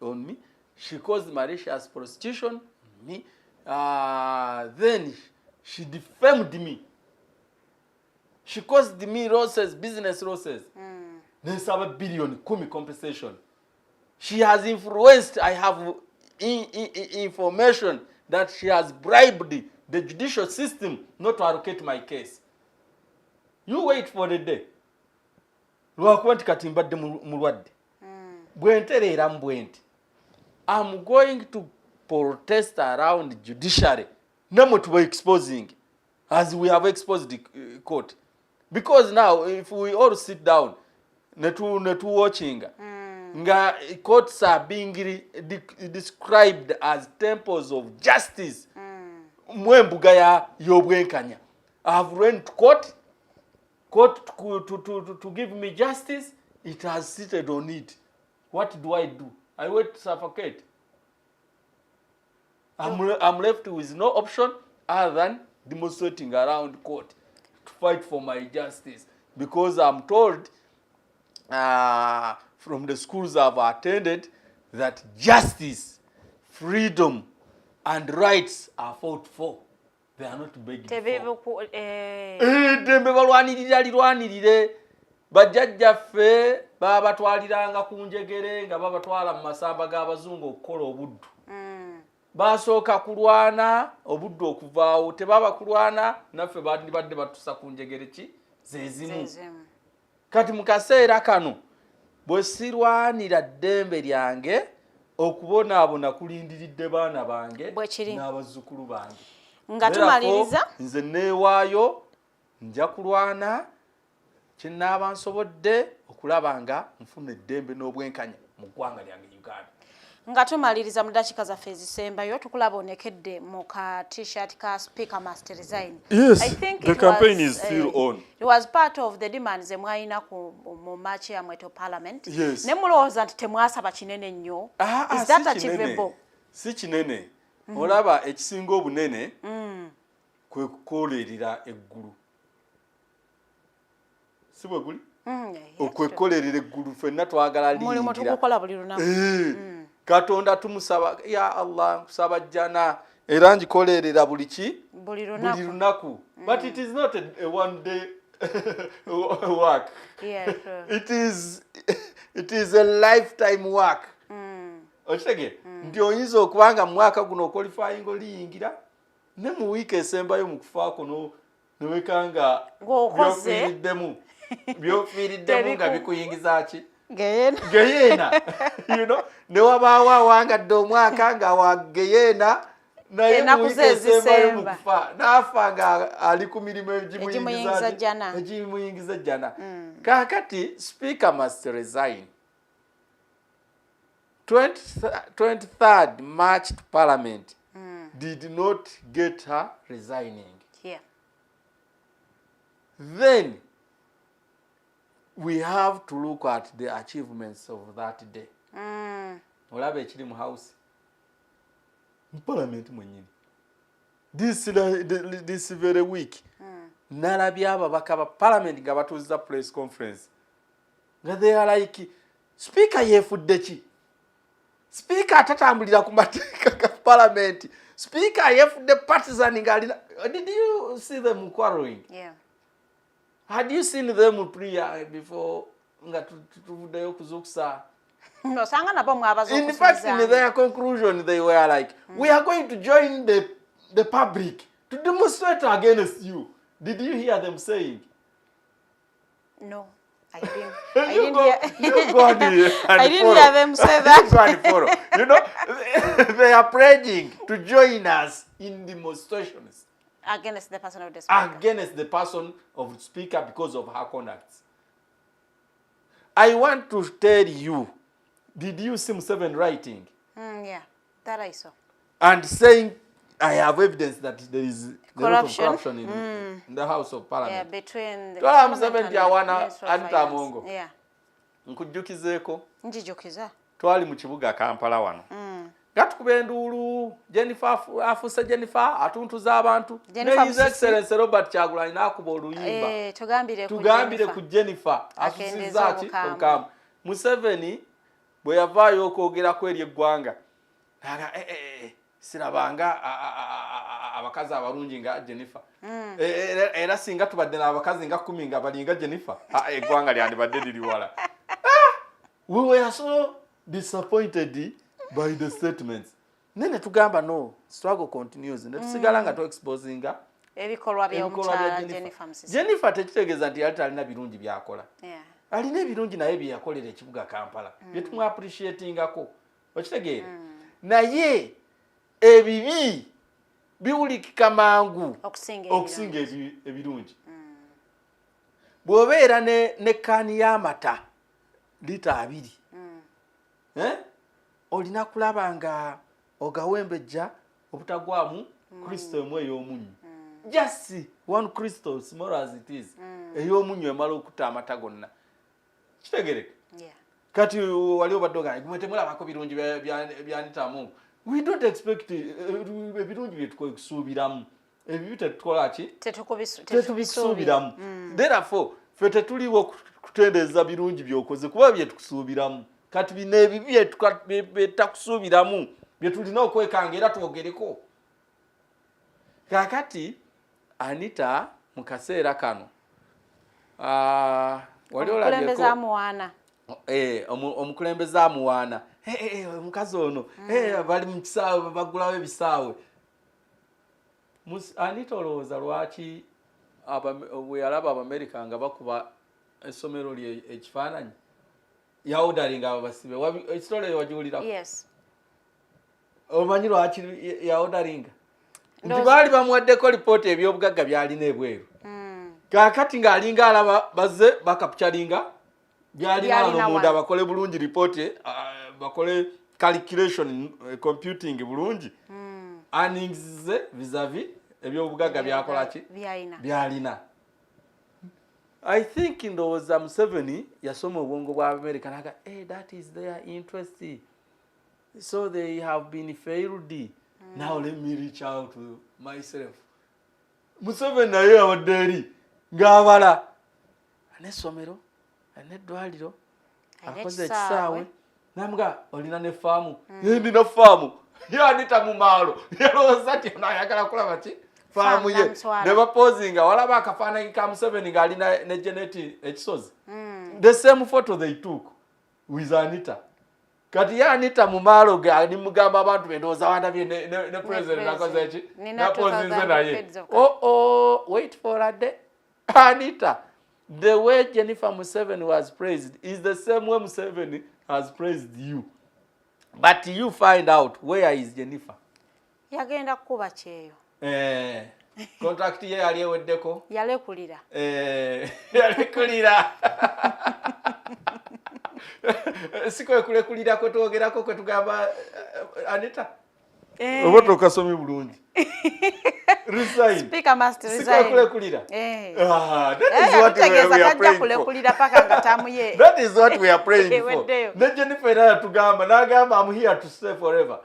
on me. She caused malicious prostitution on me. Then she defamed me. She caused me losses, business losses. There's $1 billion compensation. She has influenced, I have information that she has bribed the judicial system not to allocate my case. You wait for the day. Lwakuba nti kati mbadde mulwadde. Bwentereera mbwenti. I'm going to protest around judiciary. Namwe tuba exposing as we have exposed the court. Because now if we all sit down netu watching nga courts are being described as temples of justice. Mwembuga ya yobwenkanya. I have run to court to give me justice. It has seated on it. What do? I wait to suffocate. I'm left with no option other than demonstrating around court to fight for my justice, because I'm told from the schools I've attended that justice, freedom, and rights are fought for. They are not begged for. Dembe balwanirire bajjajjaffe babatwaliranga ku njegere nga babatwala mu masamba g'abazungu okukola obuddu. Basooka kulwana obuddu okuvaawo, tebaba kulwana naffe badde batusa ku njegere ki zezimu. Kati mu kaseera kano bwe sirwanira ddembe lyange okubonaabona kulindiridde baana bange n'abazzukulu bange. Nga tumaliriza nze neewaayo nja kulwana kinaaba nsobodde okulaba nga nfuna eddembe n'obwenkanya mu ggwanga lyange Uganda. nga tumaliriza mu dakiika zaffe ezisembayo tukulaba onekedde mu ka t-shirt ka speaker must resign. Yes, I think the campaign is still on. It was part of the demands mwayina mu march ya mweto parliament. Yes. Ne mulowooza nti temwasaba kinene nnyo. Is that achievable? Si kinene. Olaba ekisinga obunene kwe kukolerera eggulu. Si bwe guli? Okwekolerera eggulu ffenna twagala liyingira. Mulimu tugukola buli lunaku. Katonda tumusaba ya Allah nkusaba jjana era ngikolerera buli lunaku. But it is not a one day work. Yeah, true. It is a lifetime work. Okitege nti oyinza okubanga mu mwaka guno okwalifying oliyingira ne mu wiiki esembayo mu kufaako newekanga byofiiriddemu nga bikuyingiza ki geyeena ne wabaawo awangadde omwaka nga wa geyeena naye mu wiiki esembayo mu kufa n'afa nga ali ku mirimu egimuyingiza jjana. Kaakati speaker must resign. 23rd March to Parliament did not get her resigning. Yeah. Then we have to look at the achievements of that day. Olaba ekiri mu house. Parliament mwenyini. This very week. Nalabya ababaka ba Parliament nga batuuza press conference. Nga they are like, Speaker yefudde ki? Speaker atatambulira ku mateeka ga Parliament. Speaker yefudde partisan nga alina. Did you see them quarreling? Yeah. Had you seen them prior before nga tuvuddeyo kuzukusa? No, sanga nabo mwabazo. In fact, in their conclusion, they were like, we are going to join the public to demonstrate against you. Did you hear them saying? No. I didn't hear them say that. You know, they are pledging to join us in demonstrations against the person of the speaker. Against the person of the speaker because of her conduct. I want to tell you, did you see Museveni writing? Yeah, that I saw. And saying, I have evidence that there is corruption in the House of Parliament. Yeah, between the Museveni and Anita Among. Yeah. Nkujjukizeeko. Njijukiza. Twali mu kibuga Kampala wano. Gatukuba enduulu, Jennifer afuuse Jennifer atuntuza abantu. His Excellency Robert Kyagulanyi n'akuba oluyimba. Tugambire ku Jennifer asusizza ki okukamba. Museveni bwe yavaayo okwogerako eri eggwanga. Sirabanga abakazi abalungi nga Jennifer. Era singa tubadde n'abakazi nga 10 nga balinga Jennifer. Eggwanga lyandibadde liri wala. We were so disappointed by the statements. Nene tugamba no, struggle continues. Netusigala nga to exposinga ebikolwa bya Jennifer. Jennifer tekitegeeza nti yali talina birungi byakola. Alina ebirungi naye bye yakolera ekibuga Kampala. Bye tumu appreciatingako. Okitegeera? Naye ebibi biwulikika mangu okusinga ebirungi. Bw'obeera ne kkaani y'amata lita 2 olina kulaba nga ogawembejja obutagwamu Kristo emu ey'omunyu. Just one Kristo, small as it is, ey'omunyu emala okutta amata gonna. Kitegereka? Kati wali obadde ogamba mwetemulabako birungi bya Anita Among. We don't expect ebirungi bye tukusuubiramu. Ebibi tetukola ki? Tetubisuubiramu. Therefore, ffe tetuliwo kutendeeza birungi by'okoze kuba bye tukusuubiramu. Kati bino ebibi bye takusuubiramu bye tulina okwekanga era twogereko. Kaakati Anita mu kaseera kano wali olabyeko omukulembeze amuwaana. Omukazi ono bali mu kisaawe bagulawo ebisaawe. Anita olowooza lwaki bwe yalaba Abamerika nga bakuba essomero lye ekifaananyi yawodalinga abasibe ekitole wagiwulirako? Yes. Omanyi lwaki yawodalinga? Nti baali bamuwaddeko lipoota ebyobugagga byalina ebweru. Kaakati ng'alinga alaba bazze bakapchalinga byalina wano munda bakole bulungi lipooti bakole calculation computing bulungi earnings ze vis-a-vis ebyobugaga byakola ki byalina. I think ndowooza Museveni yasoma obwongo bwa America naga that is their interest, so they have been failed. Now let me reach out to myself. Museveni naye abadde eri ng'abala n'essomero n'eddwaliro akoze ekisaawe namuga olina ne faamu ndina faamu Anita mu maalo yalowooza ati ayagala kulaba ki faamu ye ne bapozinga walaba akafaananyi ka Museveni ng'alina ne Jeneti ekisozi. The same photo they took with Anita. Kati ya Anita mu maalo ga ni mugamba abantu bendowooza wandabye ne president akoze eki napozinze naye. Wait for a day. Anita, the way Jennifer Museveni was praised is the same way Museveni has praised you. But you find out where is Jennifer. Yagenda kuba kyeyo. Contract ye yali eweddeko. Yalekulira. Yalekulira. Siko kulekulira ko twogerako kwe tugamba Anita. Oba tokasomi bulungi. Resign. Speaker must resign. Siko kulekulira. That is what we are praying kulekulira paka ngatamu ye. That is what we are praying for. Ne Jennifer ya tugamba nagamba I'm here to stay forever.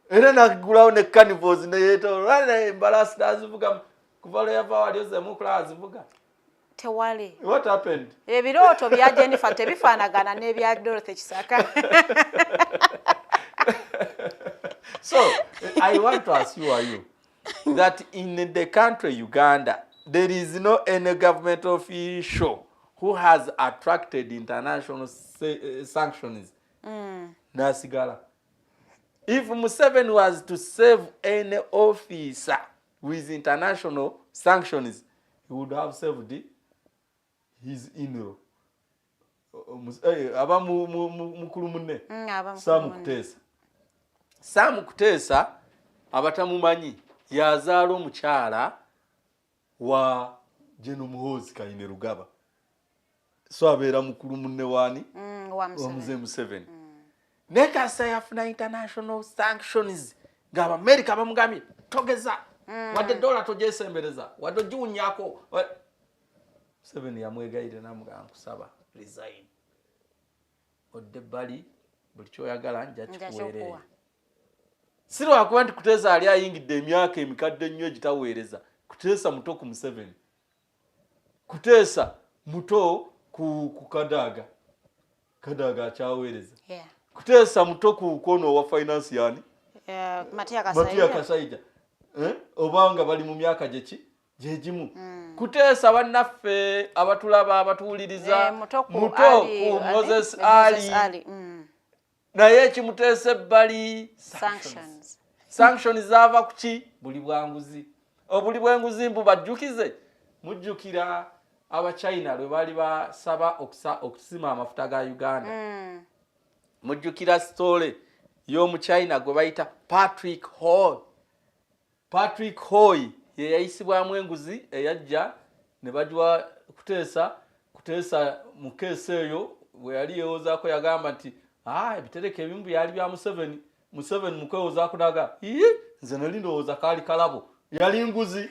Era nagulawo ne carnivals ne yeto rana embarrassed azivuga kuvala yava walioze mukula azivuga. Tewali. What happened? Ebirooto bya Jennifer tebifaanagana n'ebya Dorothy Kisaka. So, I want to assure you that in the country Uganda, there is no any government official who has attracted international sanctions. Nasigala. If Museveni was to save any officer with international sanctions, he would have saved his in-law. Aba mukulu munne. Sam Kutesa abatamumanyi yazaala omukyala wa Jeno Muhoozi Kayine Rugaba. So abeera mukulu munne wani wa Museveni. Nekasa yafuna international sanctions ngaba America bamugambye togeza wadde dola tojesembereza wadde junyako Museveni yamwegaire namugamba kusaba resign odde Bali buli kyoyagala nja kikuweerera. Siro akuba nti Kutesa ali ayingidde emyaka emikadde nnyo egitaweereza. Kutesa muto ku Museveni. Kutesa muto ku Kadaga akyaweereza. Kutesa muto ku kono wa finance yani. Matia Kasaija. Obanga bali mu myaka jejimu. Kutesa bannaffe abatulaba abatuwuliriza muto ku Moses Ali. Naye kimutese Bali sanctions zava kuki buli bwanguzi. Obuli bw'enguzi mbu bajjukize mujjukira aba China lwe bali basaba okusima amafuta ga Uganda. Mujjukira story y'omu China gwe bayita Patrick Hoy ye yayisibwamu enguzi eyajja ne bajwa Kutesa mu keesi eyo bwe yali yewozaako yagamba nti ebitereke ebimu byali bya Museveni mukwewozaako naga nze nali ndowooza kaali kalabo yali nguzi.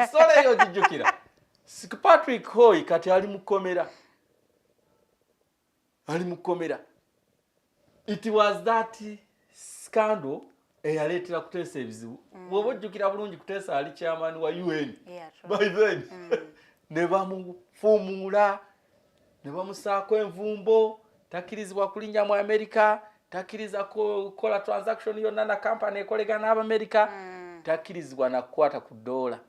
Story eyo gijjukira. Patrick Hoy kati ali mukomera. It was that scandal eyaleetera Kutesa ebizibu. Bw'oba ojjukira bulungi Kutesa ali chairman wa UN. By then ne bamufumula ne bamusaako envumbo takkirizibwa kulinnya mu America, takkiriza kukola transaction yonna na company ekolegana n'Amerika, takkirizibwa na kukwata ku dola.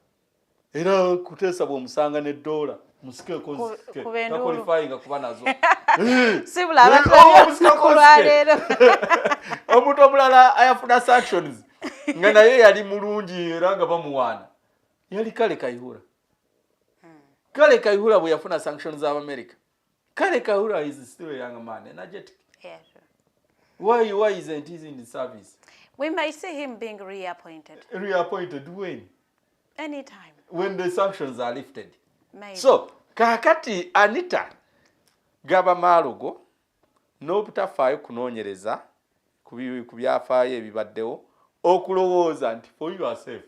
Era Kutesa bw'omusanga ne dola musike qualifying kuba nazo. Sibula abatulabya omuntu omulala ayafuna sanctions nga naye yali mulungi era nga bamuwaana. Yali Kale Kayihura. Kale Kayihura bwe yafuna sanctions za America. Kale Kayihura is still a young man, energetic. Yeah, sure. Why isn't he in the service? We may see him being reappointed. Reappointed when? Anytime. When the sanctions are lifted. Maybe. So, kakati Anita gaba malugo n'obutafaayo kunoonyereza ku byafaayo ebibaddewo okulowooza nti for yourself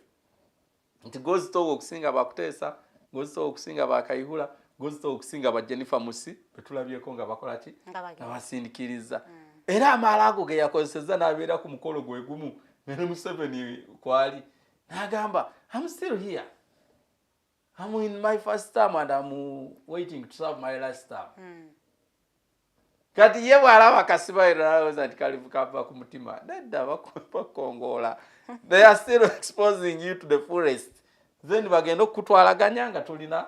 nti gozitowa okusinga bakuteesa gozitowa okusinga bakayihula gozitowa okusinga ba Jennifer Musi betulabyeko nga bakola ki nga basindikiriza era amaala ago ge yakozesezza n'abeera ku mukolo gwe gumu ne Museveni kwali n'agamba I'm still here. I'm in my first term and I'm waiting to serve my last term. Kati ye bw'alaba akasiba era nti kalivuka ku mutima nedda bakongola. They are still exposing you to the fullest. Then bagenda okutwalaganya nga tulina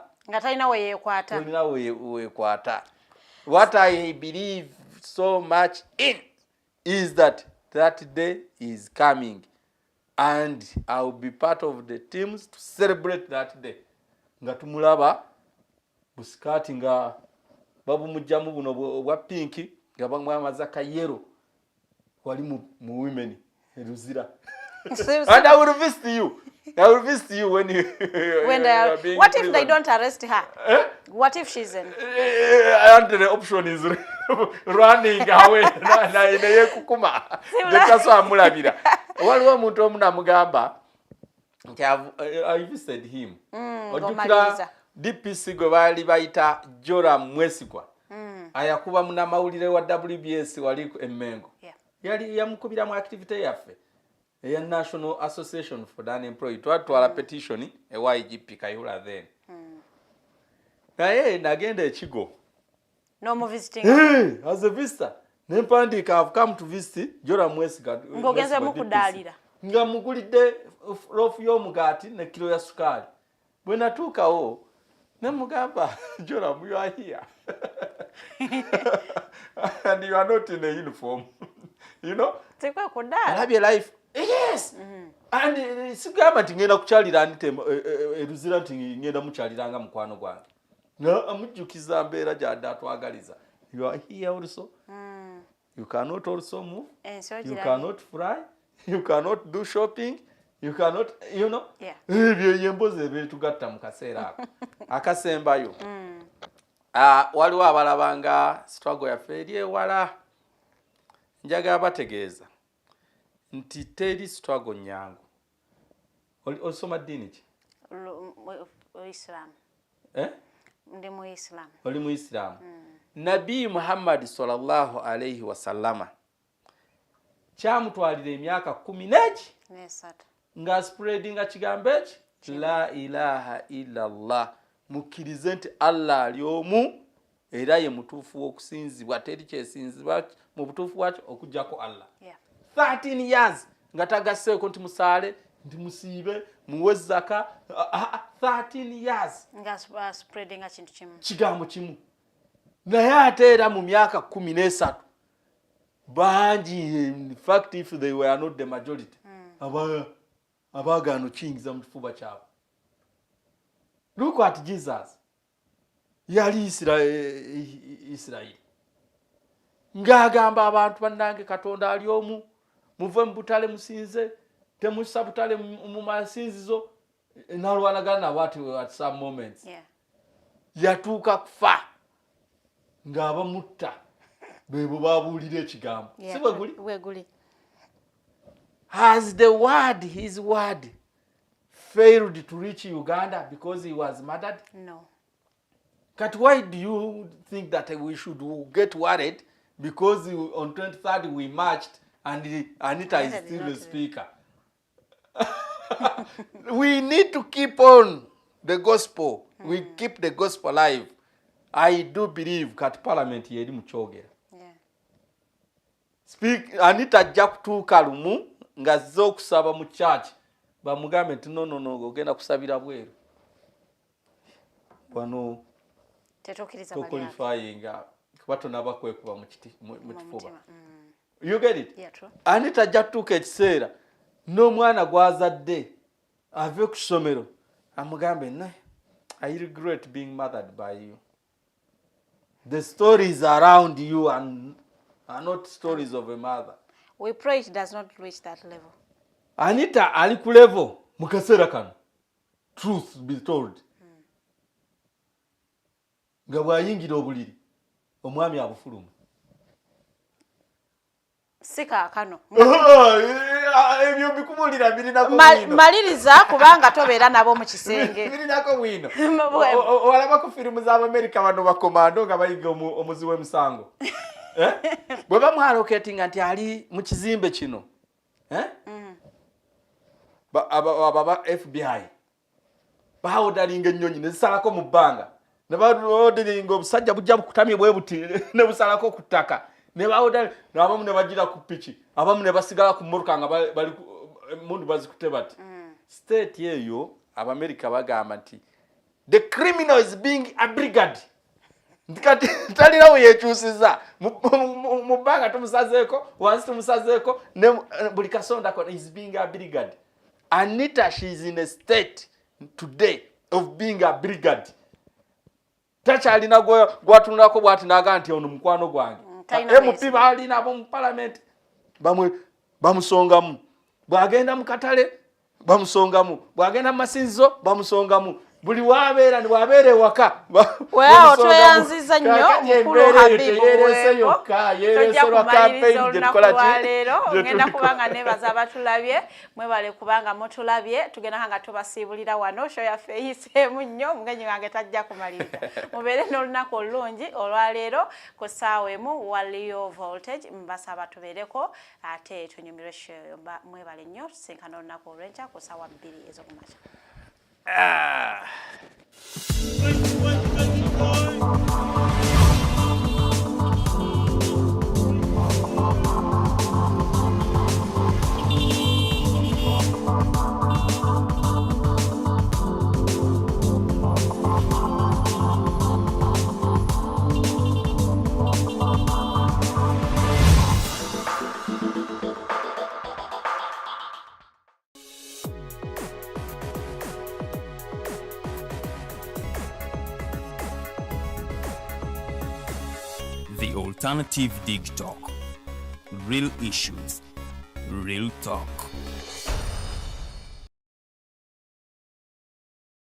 weyekwata. What I believe so much in is that day is coming and I will be part of the teams to celebrate that day. Nga tumulaba busikati nga babumujjamu buno bwa pinki nga bamwamaza kayero wali mu women eruzira. And I will visit you. I will visit you when you what if they don't arrest her? What if she's in? And the option is running away. Na ine kukuma. Jekaso amulabira. Waliwo omuntu omunamugamba nti I visited him. Ojukira DPC gwe bali bayita Jora Mwesigwa. Ayakuba munamawulire wa WBS wali Emmengo. Yali yamukubira mu activity yaffe. A National Association for the Unemployed twatwala petition ewa IGP Kayihura then. Naye nagenda ekigo. No more visiting. As a visitor. Nempandika I've come to visit Jora Mwesigwa. Ngogenze mukudalira. Nga mugulidde lofu y'omugaati ne kilo ya sukali. Bwe natuukawo nemugamba Jora you are here. And you are not in a uniform. You know? Tekwe kudala. Have your life. Yes. And sigamba nti ngenda kukyalira Anita eruzira nti ngenda mukyaliranga mukwano gwange. No, amujjukiza mbeera gy'adda atwagaliza. You are here also. You cannot also move. You cannot fly. You cannot do shopping. You cannot, you know. Ebyo yemboze betugatta mu kaseera ako. Akasembayo. Waliwo abalabanga struggle yaffe eri ewala. Njagala bategeeza nti teri struggle nyangu. Osoma ddiini ki? Islam. Ndi mu Islam. Oli mu Islam. Nabii Muhammad sallallahu alayhi wa sallama kyamutwalira emyaka 10 nga spreadinga kigambo eki la ilaha illa Allah mukkirize nti Allah ali omu era ye mutuufu w'okusinzibwa teri kyesinzibwa mu butuufu bwakyo okujjako Allah. 13 years nga tagasseeko nti musaale nti musiibe muwe zaka 13 years nga spreadinga kintu kimu kigambo kimu. Naye ate era mu myaka 13 bangi in fact if they were not the majority abagaano kiyingiza mu kifuba kyabwe. Look at Jesus. Yali Israeli ng'agamba abantu bannange Katonda ali omu muve mu butale musinze temussa butale mu masinzizo n'alwanagana nabo at some moments. Yatuuka kufa ng'abamutta bebo babuulira ekigambo. Si bwe guli? Has the word, his word, failed to reach Uganda because he was murdered? No. But why do you think that we should get worried because on 23rd we marched and Anita is still the speaker? We need to keep on the gospel. We keep the gospel alive. I do believe that parliament yeri mukyogera. Speak Anita ajja kutuuka lumu nga zze okusaba mu church bamugambe nti no ogenda kusabira bweru. Wano qualifying kuba tonaba kwekuba mu kifuba. You get it? Yeah, true. Anita ajja kutuuka ekiseera n'omwana gwazadde ave ku ssomero amugambe no, I regret being mothered by you. The stories around you are not stories of a mother. We pray it does not reach that level. Anita ali ku level mu kaseera kano. Truth be told. Nga bw'ayingira obuliri omwami abufuluma. Sika kano. Ebyo bikubulira birinako wino. Maliriza kubanga tobeera nabo mu kisenge. Birinako wino. Walaba ku firimu za America bano bakomando nga bayiga omuzi w'emisango. Bwe bamwalocatinga nti ali mu kizimbe kino. Aba FBI. Baawudalinga ennyonyi ne zisalako mu bbanga. Ne baawudalinga obusajja bujja bukutamye bwe buti ne busalako ku ttaka. Ne baawudali n'abamu ne bagira ku piki. Abamu ne basigala ku mmotoka nga bali mundu bazikute bati. State eyo Abamerika bagamba nti the criminal is being abrigad. Ndikati talira we yekyusiza mu bbanga tumusazeeko wansi tumusazeeko ne buli kasonda ko is being abrigad. Anita, she is in a state today of being a brigade. Tachalina gwatunako bwati naga nti ono mukwano gwange. MP bali nabo mu parliament bamusongamu. Bwagenda mu katale bamusongamu. Bwagenda mu masinzo bamusongamu. Buli wabeera ni wabeere waka. Wao tweyanziza nnyo mukulu Hambi Buwembo. Yereserwa campaign je tukola ki? Ngenda kubanga nebaza abatulabye, mwebale kubanga mutulabye, tugenda hanga tubasiibulira wano show ya face munnyo mugenyi wange tajja kumaliriza. Mubeere n'olunaku olungi olwaleero ku ssaawa emu waliyo voltage mbasaba tubeereko ate tunyumirwe show mwebale nnyo tusinkana olunaku olw'enkya ku ssaawa 2 ez'okumakya. The Alternative Dig Talk. Real issues, real talk.